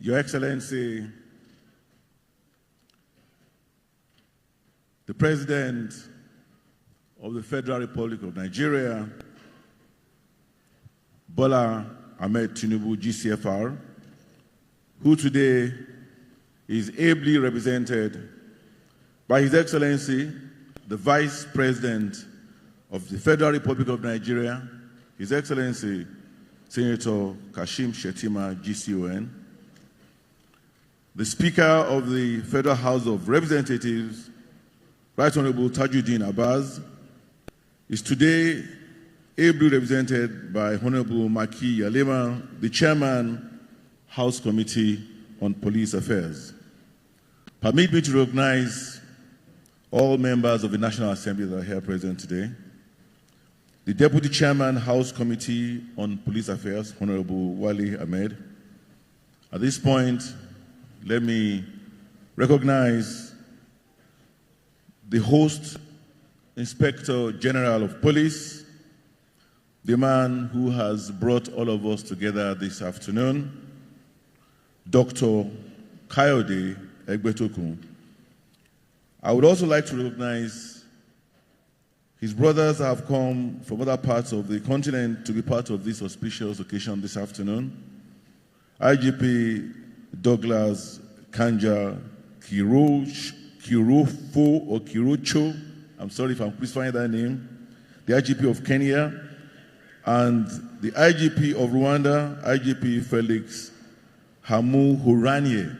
Speaker 2: Your Excellency, the President of the Federal Republic of Nigeria, Bola Ahmed Tinubu, GCFR, who today is ably represented by His Excellency, the Vice President of the Federal Republic of Nigeria, His Excellency, Senator Kashim Shettima, GCON, the Speaker of the Federal House of Representatives, Right Honorable Tajuddin Abbas, is today ably represented by Honorable Maki Yalema, the Chairman, House Committee on Police Affairs. Permit me to recognize all members of the National Assembly that are here present today. The Deputy Chairman, House Committee on Police Affairs, Honorable Wali Ahmed. At this point, let me recognize the host, Inspector General of Police, the man who has brought all of us together this afternoon, Dr. Kayode Egbetokun. I would also like to recognize his brothers have come from other parts of the continent to be part of this auspicious occasion this afternoon. IGP Douglas Kanja Kirufo or Kirucho, I'm sorry if I'm misspelling that name, the IGP of Kenya, and the IGP of Rwanda, IGP Felix Hamu Huranye.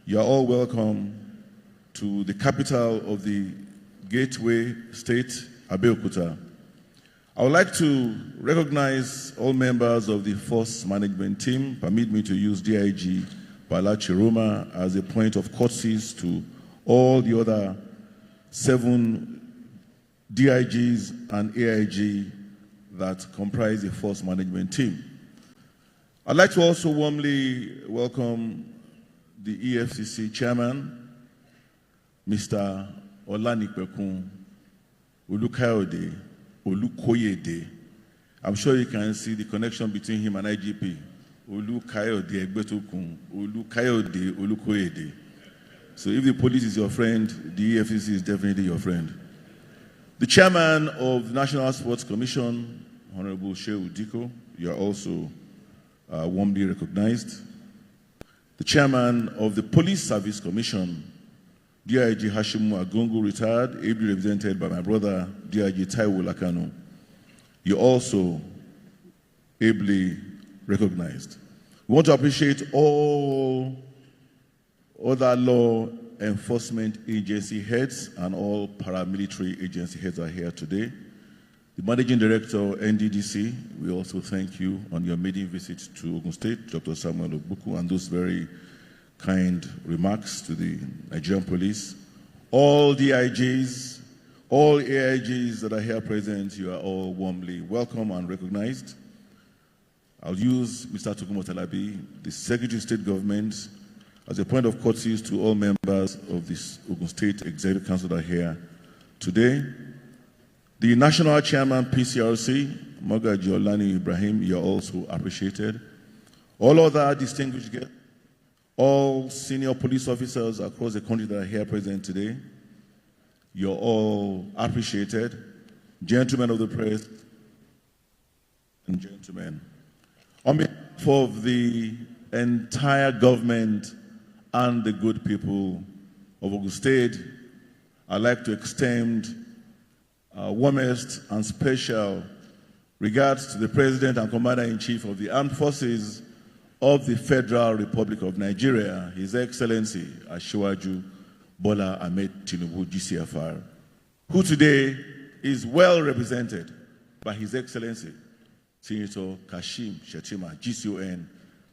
Speaker 2: You are all welcome to the capital of the Gateway State, Abeokuta. I would like to recognize all members of the Force Management Team. Permit me to use DIG Bala Chiroma as a point of courtesy to all the other 7 DIGs and AIG that comprise the Force Management Team. I'd like to also warmly welcome the EFCC Chairman, Mr. Olanikpekun Olukayode Olukoyede. I'm sure you can see the connection between him and IGP. Olukayode Egbetokun Olukayode Olukoyede. So if the police is your friend, the EFCC is definitely your friend. The Chairman of the National Sports Commission, Honorable Shehu Diko, you are also warmly recognized. The Chairman of the Police Service Commission, DIG Hashimu Agungu, retired, ably represented by my brother, DIG Taiwo Lakano. You're also ably recognized. We want to appreciate all other law enforcement agency heads and all paramilitary agency heads are here today. The Managing Director, NDDC, we also thank you on your maiden visit to Ogun State, Dr. Samuel Obuku, and those very kind remarks to the Nigerian police. All DIGs, all AIGs that are here present, you are all warmly welcome and recognized. I'll use Mr. Tukumo Talabi, the Secretary of State Government, as a point of courtesy to all members of this Ogun State Executive Council that are here today. The National Chairman, PCRC, Mogaji Olani Ibrahim, you're also appreciated. All other distinguished guests, all senior police officers across the country that are here present today, you're all appreciated. Gentlemen of the press and gentlemen, on behalf of the entire government and the good people of Ogun State, I'd like to extend warmest and special regards to the President and Commander-in-Chief of the Armed Forces of the Federal Republic of Nigeria, His Excellency Asiwaju Bola Ahmed Tinubu, GCFR, who today is well represented by His Excellency Senator Kashim Shettima, GCON,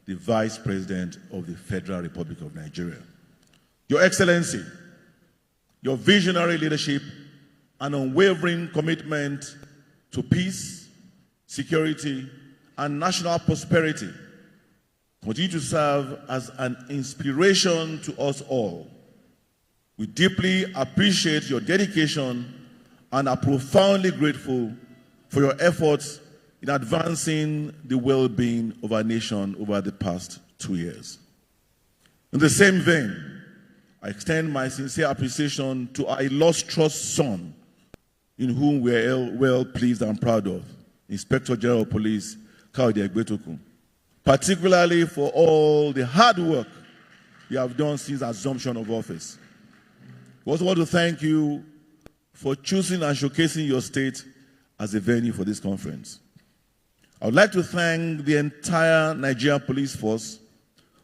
Speaker 2: the Vice President of the Federal Republic of Nigeria. Your Excellency, your visionary leadership and unwavering commitment to peace, security, and national prosperity continue to serve as an inspiration to us all. We deeply appreciate your dedication and are profoundly grateful for your efforts in advancing the well-being of our nation over the past 2 years. In the same vein, I extend my sincere appreciation to our illustrious son, in whom we are well pleased and proud of, Inspector General of Police, Kayode Egbetokun, particularly for all the hard work you have done since assumption of office. We also want to thank you for choosing and showcasing your state as a venue for this conference. I would like to thank the entire Nigerian police force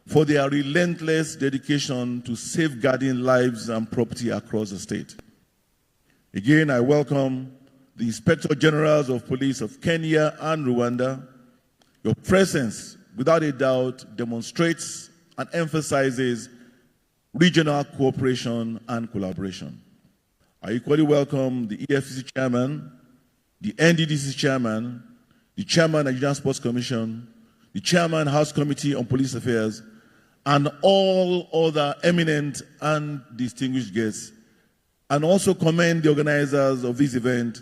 Speaker 2: for their relentless dedication to safeguarding lives and property across the state. Again, I welcome the Inspector Generals of Police of Kenya and Rwanda. Your presence, without a doubt, demonstrates and emphasizes regional cooperation and collaboration. I equally welcome the EFCC chairman, the NDDC chairman, the chairman of the Nigerian Sports Commission, the chairman House Committee on Police Affairs, and all other eminent and distinguished guests, and also commend the organizers of this event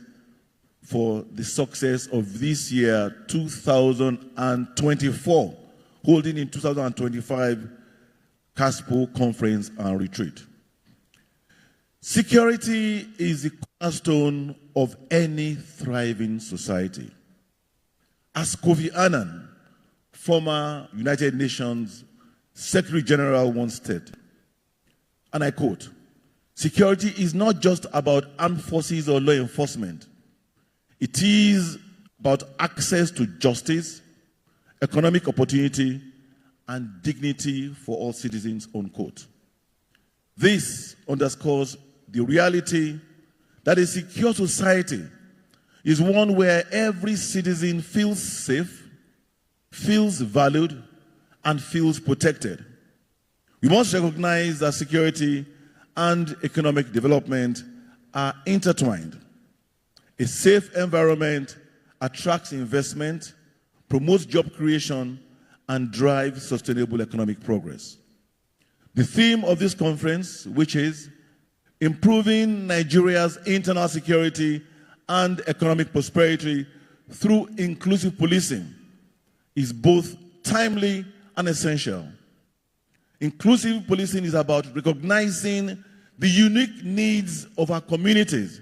Speaker 2: for the success of this year, 2024, holding in 2025 Carspo Conference and Retreat. Security is the cornerstone of any thriving society. As Kofi Annan, former United Nations Secretary General, once said, and I quote, "Security is not just about armed forces or law enforcement. It is about access to justice, economic opportunity, and dignity for all citizens," unquote. This underscores the reality that a secure society is one where every citizen feels safe, feels valued, and feels protected. We must recognize that security and economic development are intertwined. A safe environment attracts investment, promotes job creation, and drives sustainable economic progress. The theme of this conference, which is improving Nigeria's internal security and economic prosperity through inclusive policing, is both timely and essential. Inclusive policing is about recognizing the unique needs of our communities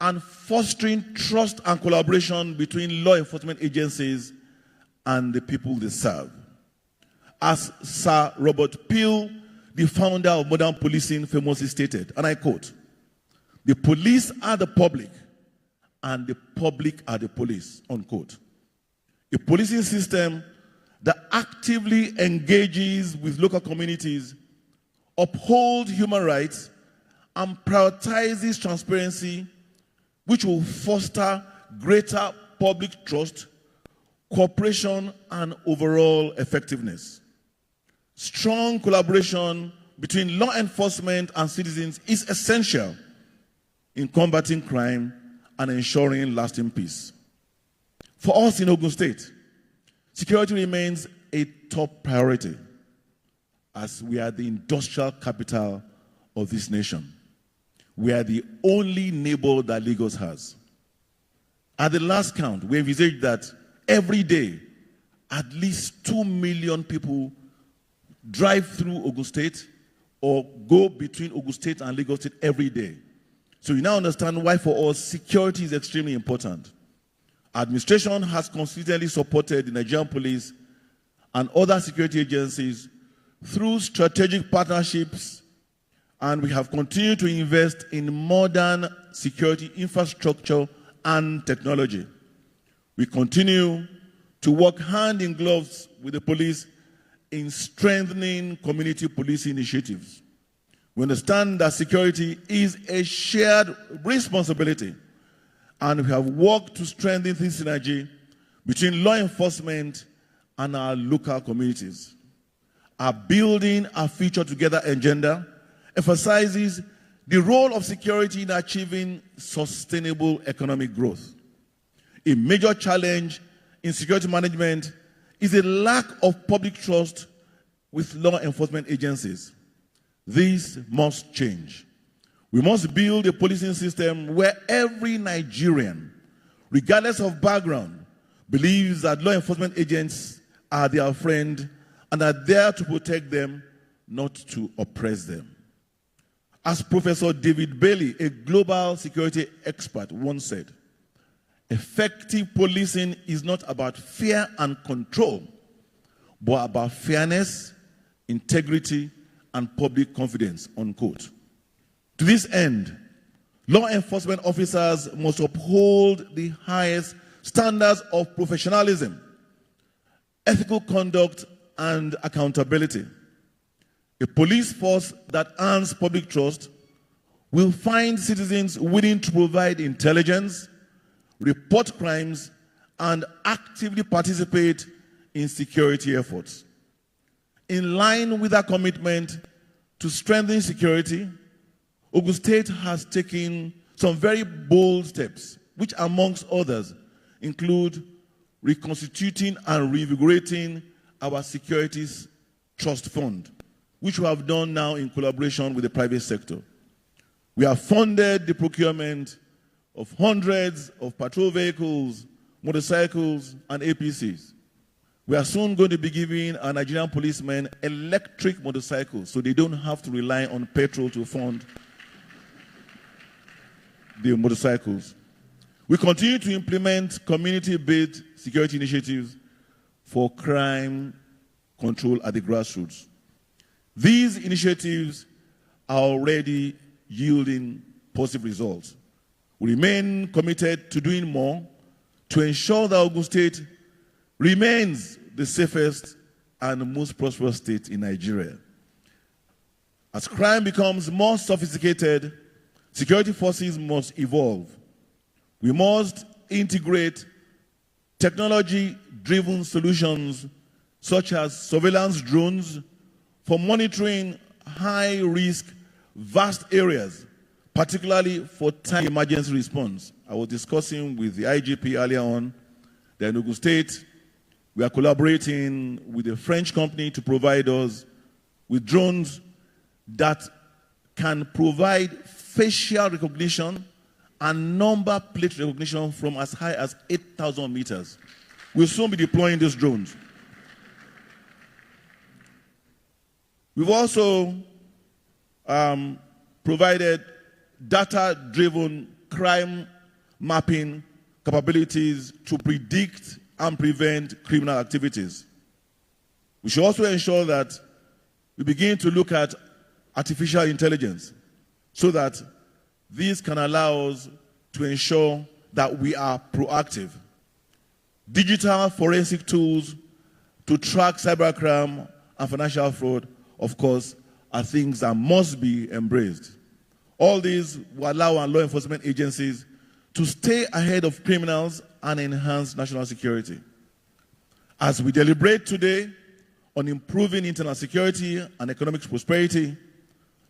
Speaker 2: and fostering trust and collaboration between law enforcement agencies and the people they serve. As Sir Robert Peel, the founder of modern policing, famously stated, and I quote, "The police are the public and the public are the police," unquote. A policing system that actively engages with local communities, upholds human rights, and prioritizes transparency, which will foster greater public trust, cooperation, and overall effectiveness. Strong collaboration between law enforcement and citizens is essential in combating crime and ensuring lasting peace. For us in Ogun State, security remains a top priority as we are the industrial capital of this nation. We are the only neighbor that Lagos has. At the last count, we envisage that every day, at least 2 million people drive through Ogun State or go between Ogun State and Lagos State every day. So you now understand why for us security is extremely important. Administration has consistently supported the Nigerian police and other security agencies through strategic partnerships, and we have continued to invest in modern security infrastructure and technology. We continue to work hand in gloves with the police in strengthening community policing initiatives. We understand that security is a shared responsibility, and we have worked to strengthen this synergy between law enforcement and our local communities. Our Building Our Future Together agenda emphasizes the role of security in achieving sustainable economic growth. A major challenge in security management is a lack of public trust with law enforcement agencies. This must change. We must build a policing system where every Nigerian, regardless of background, believes that law enforcement agents are their friend and are there to protect them, not to oppress them. As Professor David Bailey, a global security expert, once said, effective policing is not about fear and control, but about fairness, integrity, and public confidence, unquote. To this end, law enforcement officers must uphold the highest standards of professionalism, ethical conduct, and accountability. A police force that earns public trust will find citizens willing to provide intelligence, report crimes, and actively participate in security efforts. In line with our commitment to strengthen security, Ogun State has taken some very bold steps, which amongst others include reconstituting and reinvigorating our securities trust fund, which we have done now in collaboration with the private sector. We have funded the procurement of hundreds of patrol vehicles, motorcycles, and APCs. We are soon going to be giving our Nigerian policemen electric motorcycles so they don't have to rely on petrol to fund the motorcycles. We continue to implement community-based security initiatives for crime control at the grassroots. These initiatives are already yielding positive results. We remain committed to doing more to ensure that Ogun State remains the safest and most prosperous state in Nigeria. As crime becomes more sophisticated, security forces must evolve. We must integrate technology-driven solutions such as surveillance drones for monitoring high-risk, vast areas, particularly for time emergency response. I was discussing with the IGP earlier on that in Ogun State, we are collaborating with a French company to provide us with drones that can provide facial recognition and number plate recognition from as high as 8,000 meters. We'll soon be deploying these drones. We've also provided data-driven crime mapping capabilities to predict and prevent criminal activities. We should also ensure that we begin to look at artificial intelligence so that these can allow us to ensure that we are proactive. Digital forensic tools to track cybercrime and financial fraud, of course, are things that must be embraced. All these will allow our law enforcement agencies to stay ahead of criminals and enhance national security. As we deliberate today on improving internal security and economic prosperity,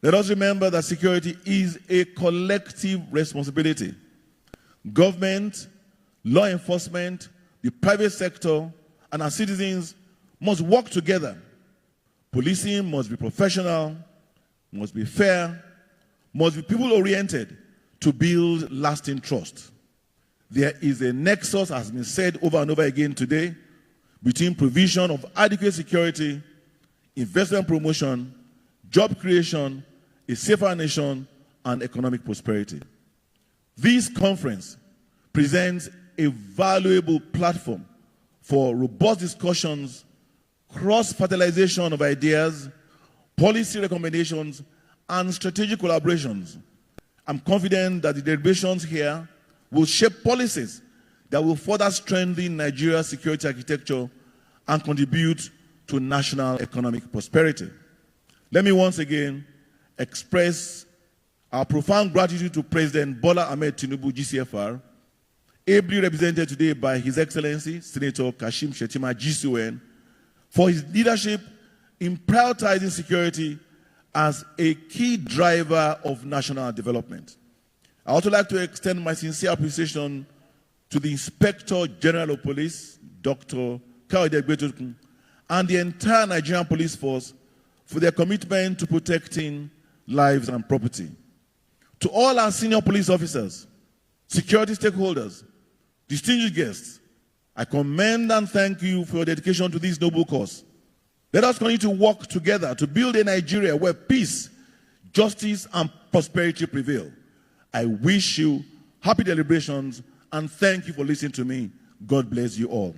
Speaker 2: let us remember that security is a collective responsibility. Government, law enforcement, the private sector, and our citizens must work together. Policing must be professional, must be fair, must be people-oriented to build lasting trust. There is a nexus, as has been said over and over again today, between provision of adequate security, investment promotion, job creation, a safer nation, and economic prosperity. This conference presents a valuable platform for robust discussions, cross-fertilization of ideas, policy recommendations, and strategic collaborations. I'm confident that the deliberations here will shape policies that will further strengthen Nigeria's security architecture and contribute to national economic prosperity. Let me once again express our profound gratitude to President Bola Ahmed Tinubu, GCFR, ably represented today by His Excellency Senator Kashim Shettima, GCON, for his leadership in prioritizing security as a key driver of national development. I also like to extend my sincere appreciation to the Inspector General of Police, Dr. Kayode Egbetukun, and the entire Nigerian police force for their commitment to protecting lives and property. To all our senior police officers, security stakeholders, distinguished guests, I commend and thank you for your dedication to this noble cause. Let us continue to work together to build a Nigeria where peace, justice, and prosperity prevail. I wish you happy deliberations and thank you for listening to me. God bless you all.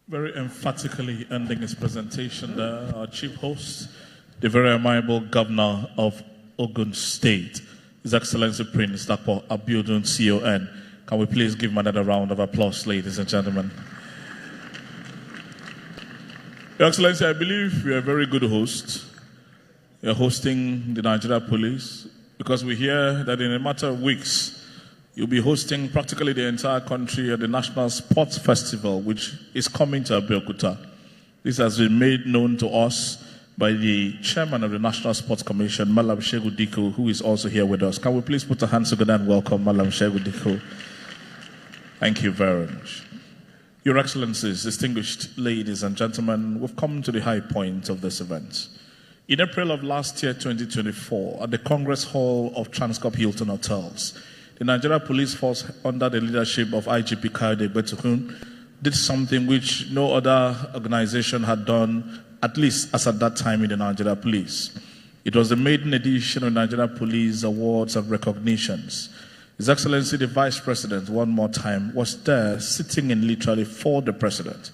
Speaker 4: Very emphatically ending his presentation there, our chief host, the very amiable governor of Ogun State, His Excellency Prince Dr. Abiodun CON. Can we please give him another round of applause, ladies and gentlemen? Your Excellency, I believe you're a very good host. You're hosting the Nigeria Police because we hear that in a matter of weeks, you'll be hosting practically the entire country at the National Sports Festival, which is coming to Abeokuta. This has been made known to us by the chairman of the National Sports Commission, Malam Shehu Diko, who is also here with us. Can we please put our hands together and welcome Malam Shehu Diko? Thank you very much. Your Excellencies, distinguished ladies and gentlemen, we've come to the high point of this event. In April of last year, 2024, at the Congress Hall of Transcorp Hilton Hotels, the Nigeria Police Force, under the leadership of IGP Kayode Betukun, did something which no other organization had done, at least as at that time in the Nigeria Police. It was the maiden edition of Nigeria Police Awards and Recognitions. His Excellency the Vice President, one more time, was there sitting in literally for the President.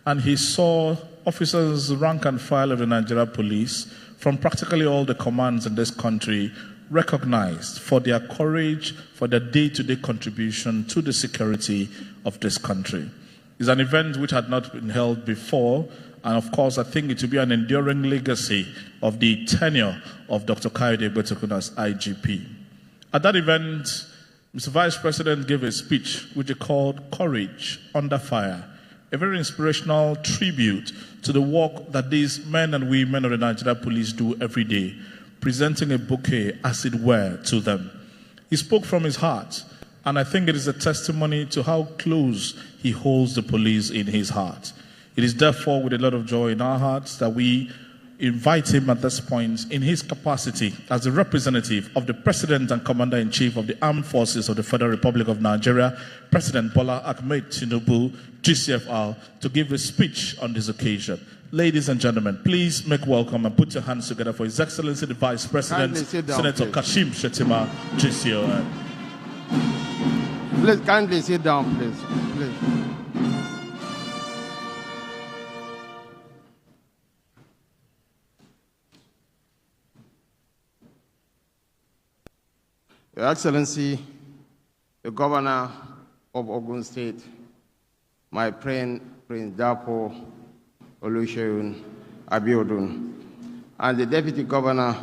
Speaker 4: And he saw officers rank and file of the Nigeria Police from practically all the commands in this country recognized for their courage, for their day-to-day contribution to the security of this country. It's an event which had not been held before, and of course, I think it will be an enduring legacy of the tenure of Dr. Kayode Betukun as IGP. At that event, Mr. Vice President gave a speech which he called Courage Under Fire, a very inspirational tribute to the work that these men and women of the Nigeria Police do every day, presenting a bouquet, as it were, to them. He spoke from his heart, and I think it is a testimony to how close he holds the police in his heart. It is therefore with a lot of joy in our hearts that we invite him at this point in his capacity as the representative of the President and Commander-in-Chief of the Armed Forces of the Federal Republic of Nigeria, President Bola Ahmed Tinubu, GCFR, to give a speech on this occasion. Ladies and gentlemen, please make welcome and put your hands together for His Excellency the Vice President, Senator Kashim Shettima, GCON.
Speaker 20: Please kindly sit down, please. Your Excellency, the Governor of Ogun State, my friend Prince Dapo Olusegun Abiodun, and the Deputy Governor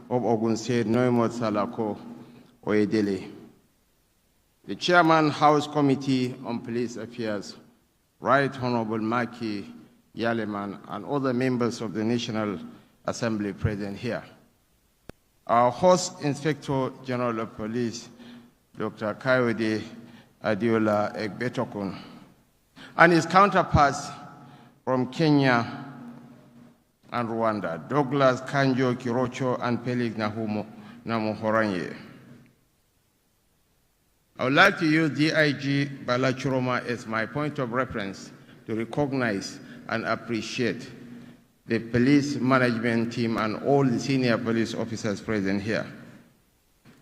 Speaker 20: of Ogun State, Noimot Salako Oyedele, the Chairman, House Committee on Police Affairs, Right Honorable Maki Yaleman, and other members of the National Assembly present here. Our host Inspector General of Police, Dr. Kayode Adeola Egbetokun, and his counterparts from Kenya and Rwanda, Douglas Kanjo Kirocho and Felix Namuhoranye. I would like to use DIG Balachuroma as my point of reference to recognize and appreciate the police management team and all the senior police officers present here.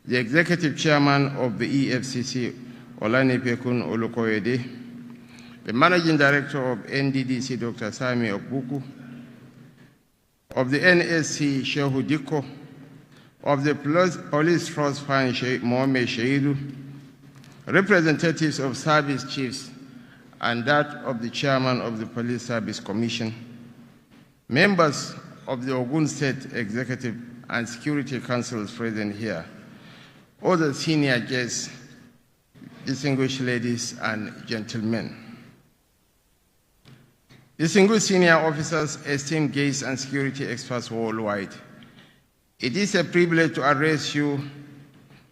Speaker 20: The Executive Chairman of the EFCC, Olanipekun Olukoyede, the Managing Director of NDDC, Dr. Sami Okbuku, of the NSC, Shehu Diko, of the Police Trust Fund, Mohamed Sheidu, representatives of service chiefs, and that of the Chairman of the Police Service Commission, members of the Ogun State Executive and Security Councils present here, other senior guests, distinguished ladies and gentlemen. Distinguished senior officers, esteemed guests, and security experts worldwide, it is a privilege to address you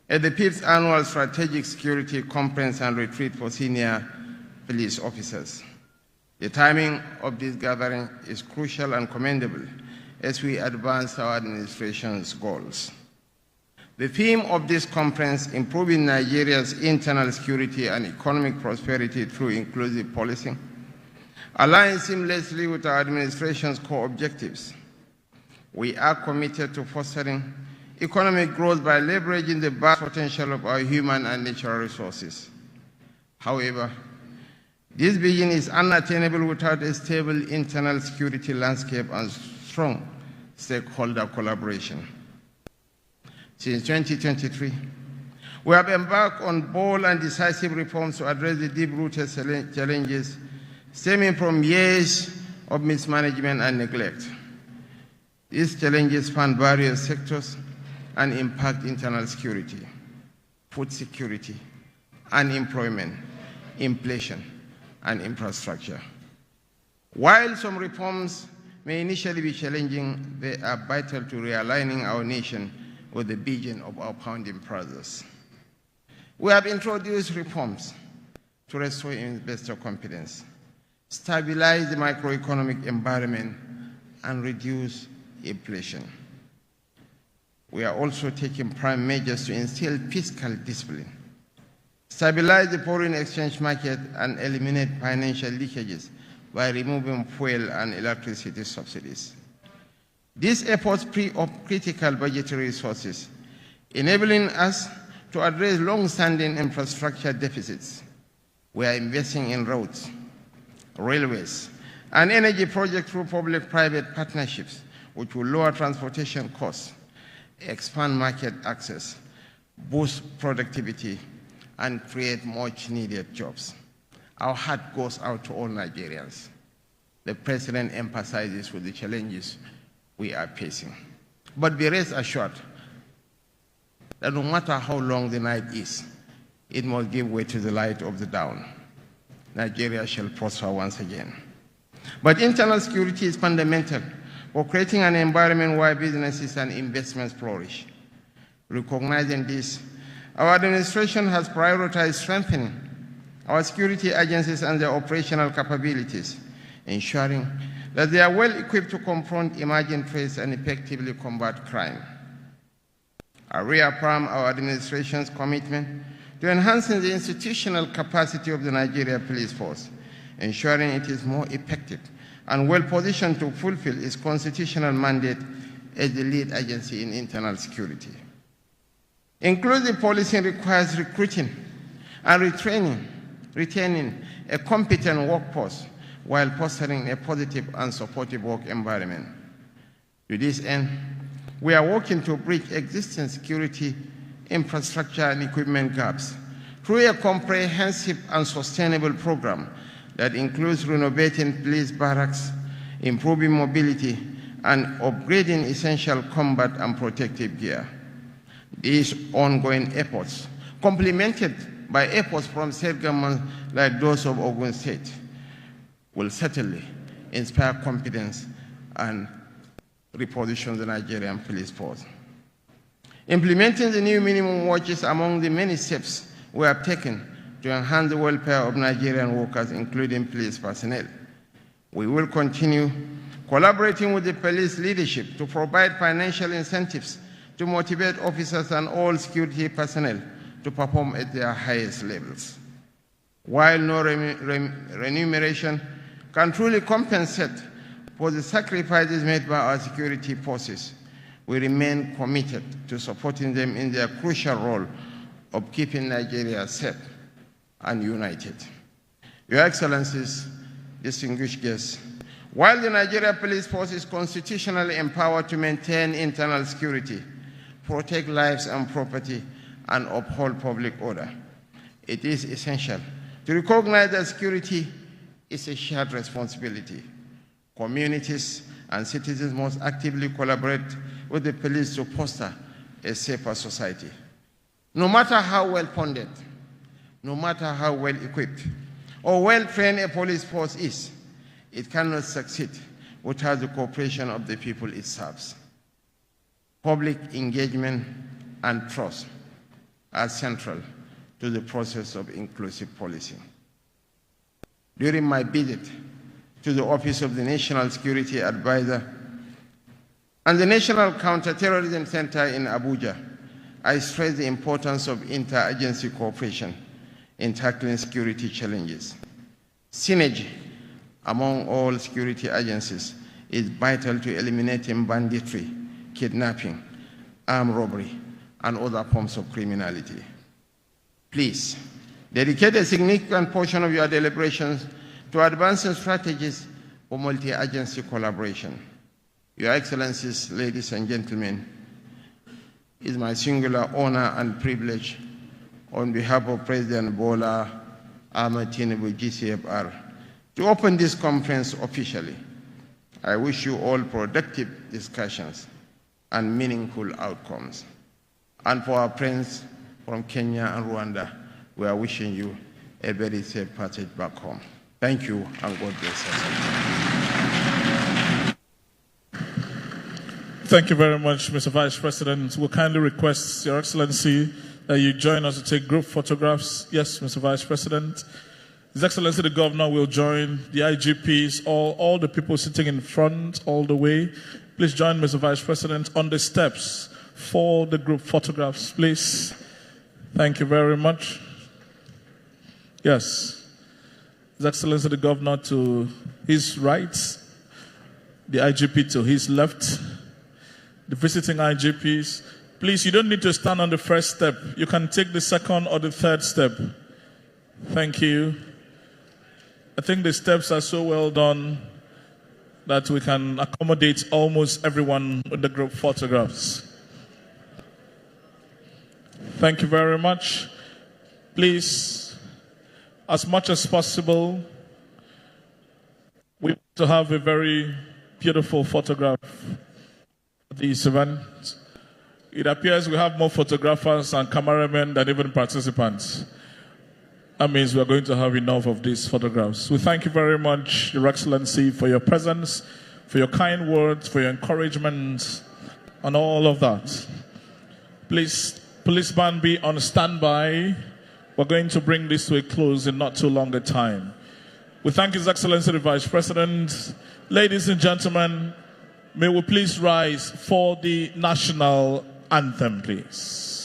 Speaker 20: at the 5th Annual Strategic Security Conference and Retreat for Senior Police Officers. The timing of this gathering is crucial and commendable as we advance our administration's goals. The theme of this conference, improving Nigeria's internal security and economic prosperity through inclusive policing, aligns seamlessly with our administration's core objectives. We are committed to fostering economic growth by leveraging the vast potential of our human and natural resources. However, this vision is unattainable without a stable internal security landscape and strong stakeholder collaboration. Since 2023, we have embarked on bold and decisive reforms to address the deep-rooted challenges stemming from years of mismanagement and neglect. These challenges span various sectors and impact internal security, food security, unemployment, inflation, and infrastructure. While some reforms may initially be challenging, they are vital to realigning our nation with the vision of our founding fathers. We have introduced reforms to restore investor confidence, stabilize the macroeconomic environment, and reduce inflation. We are also taking prime measures to instill fiscal discipline, stabilize the foreign exchange market, and eliminate financial leakages by removing fuel and electricity subsidies. These efforts free up critical budgetary resources, enabling us to address long-standing infrastructure deficits. We are investing in roads, railways, and energy projects through public-private partnerships, which will lower transportation costs, expand market access, boost productivity, and create much-needed jobs. Our heart goes out to all Nigerians. The President emphasizes with the challenges we are facing. But be rest assured that no matter how long the night is, it must give way to the light of the dawn. Nigeria shall prosper once again. But internal security is fundamental for creating an environment where businesses and investments flourish. Recognizing this, our administration has prioritized strengthening our security agencies and their operational capabilities, ensuring that they are well equipped to confront emerging threats and effectively combat crime. I reaffirm our administration's commitment to enhancing the institutional capacity of the Nigeria Police Force, ensuring it is more effective and well positioned to fulfill its constitutional mandate as the lead agency in internal security. Inclusive policing requires recruiting and retaining a competent workforce while fostering a positive and supportive work environment. To this end, we are working to bridge existing security, infrastructure, and equipment gaps through a comprehensive and sustainable program that includes renovating police barracks, improving mobility, and upgrading essential combat and protective gear. These ongoing efforts, complemented by efforts from state governments like those of Ogun State, will certainly inspire confidence and reposition the Nigerian police force. Implementing the new minimum wage is among the many steps we have taken to enhance the welfare of Nigerian workers, including police personnel. We will continue collaborating with the police leadership to provide financial incentives to motivate officers and all security personnel to perform at their highest levels. While no remuneration can truly compensate for the sacrifices made by our security forces, we remain committed to supporting them in their crucial role of keeping Nigeria safe and united. Your Excellencies, distinguished guests, while the Nigeria Police Force is constitutionally empowered to maintain internal security, protect lives and property, and uphold public order, it is essential to recognize that security is a shared responsibility. Communities and citizens must actively collaborate with the police to foster a safer society. No matter how well funded, no matter how well equipped or well trained a police force is, it cannot succeed without the cooperation of the people it serves. Public engagement and trust are central to the process of inclusive policing. During my visit to the Office of the National Security Advisor and the National Counterterrorism Center in Abuja, I stress the importance of interagency cooperation in tackling security challenges. Synergy among all security agencies is vital to eliminating banditry, kidnapping, armed robbery, and other forms of criminality. Please, dedicate a significant portion of your deliberations to advancing strategies for multi-agency collaboration. Your Excellencies, ladies and gentlemen, it is my singular honor and privilege on behalf of President Bola Ahmed Tinubu, GCFR, to open this conference officially. I wish you all productive discussions and meaningful outcomes. And for our friends from Kenya and Rwanda, we are wishing you a very safe passage back home. Thank you, and God bless us.
Speaker 4: Thank you very much, Mr. Vice President. We'll kindly request, Your Excellency, that you join us to take group photographs. Yes, Mr. Vice President. His Excellency the Governor will join the IGPs, all the people sitting in front all the way. Please join Mr. Vice President on the steps for the group photographs, please. Thank you very much. Yes. His Excellency the Governor to his right, the IGP to his left, the visiting IGPs. Please, you don't need to stand on the first step. You can take the second or the third step. Thank you. I think the steps are so well done that we can accommodate almost everyone with the group photographs. Thank you very much. Please, as much as possible, we want to have a very beautiful photograph at this event. It appears we have more photographers and cameramen than even participants. That means we are going to have enough of these photographs. We thank you very much, Your Excellency, for your presence, for your kind words, for your encouragement, and all of that. Please, policeman, be on standby. We're going to bring this to a close in not too long a time. We thank His Excellency the Vice President. Ladies and gentlemen, may we please rise for the national anthem, please.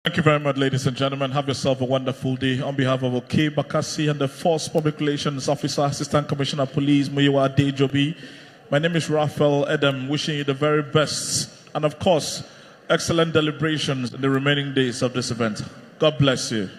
Speaker 4: Thank you very much, ladies and gentlemen. Have yourself a wonderful day. On behalf of OK Bakassi and the Force Public Relations Officer, Assistant Commissioner of Police, Muyiwa Dejobi, my name is Raphael Edem, wishing you the very best and, of course, excellent deliberations in the remaining days of this event. God bless you.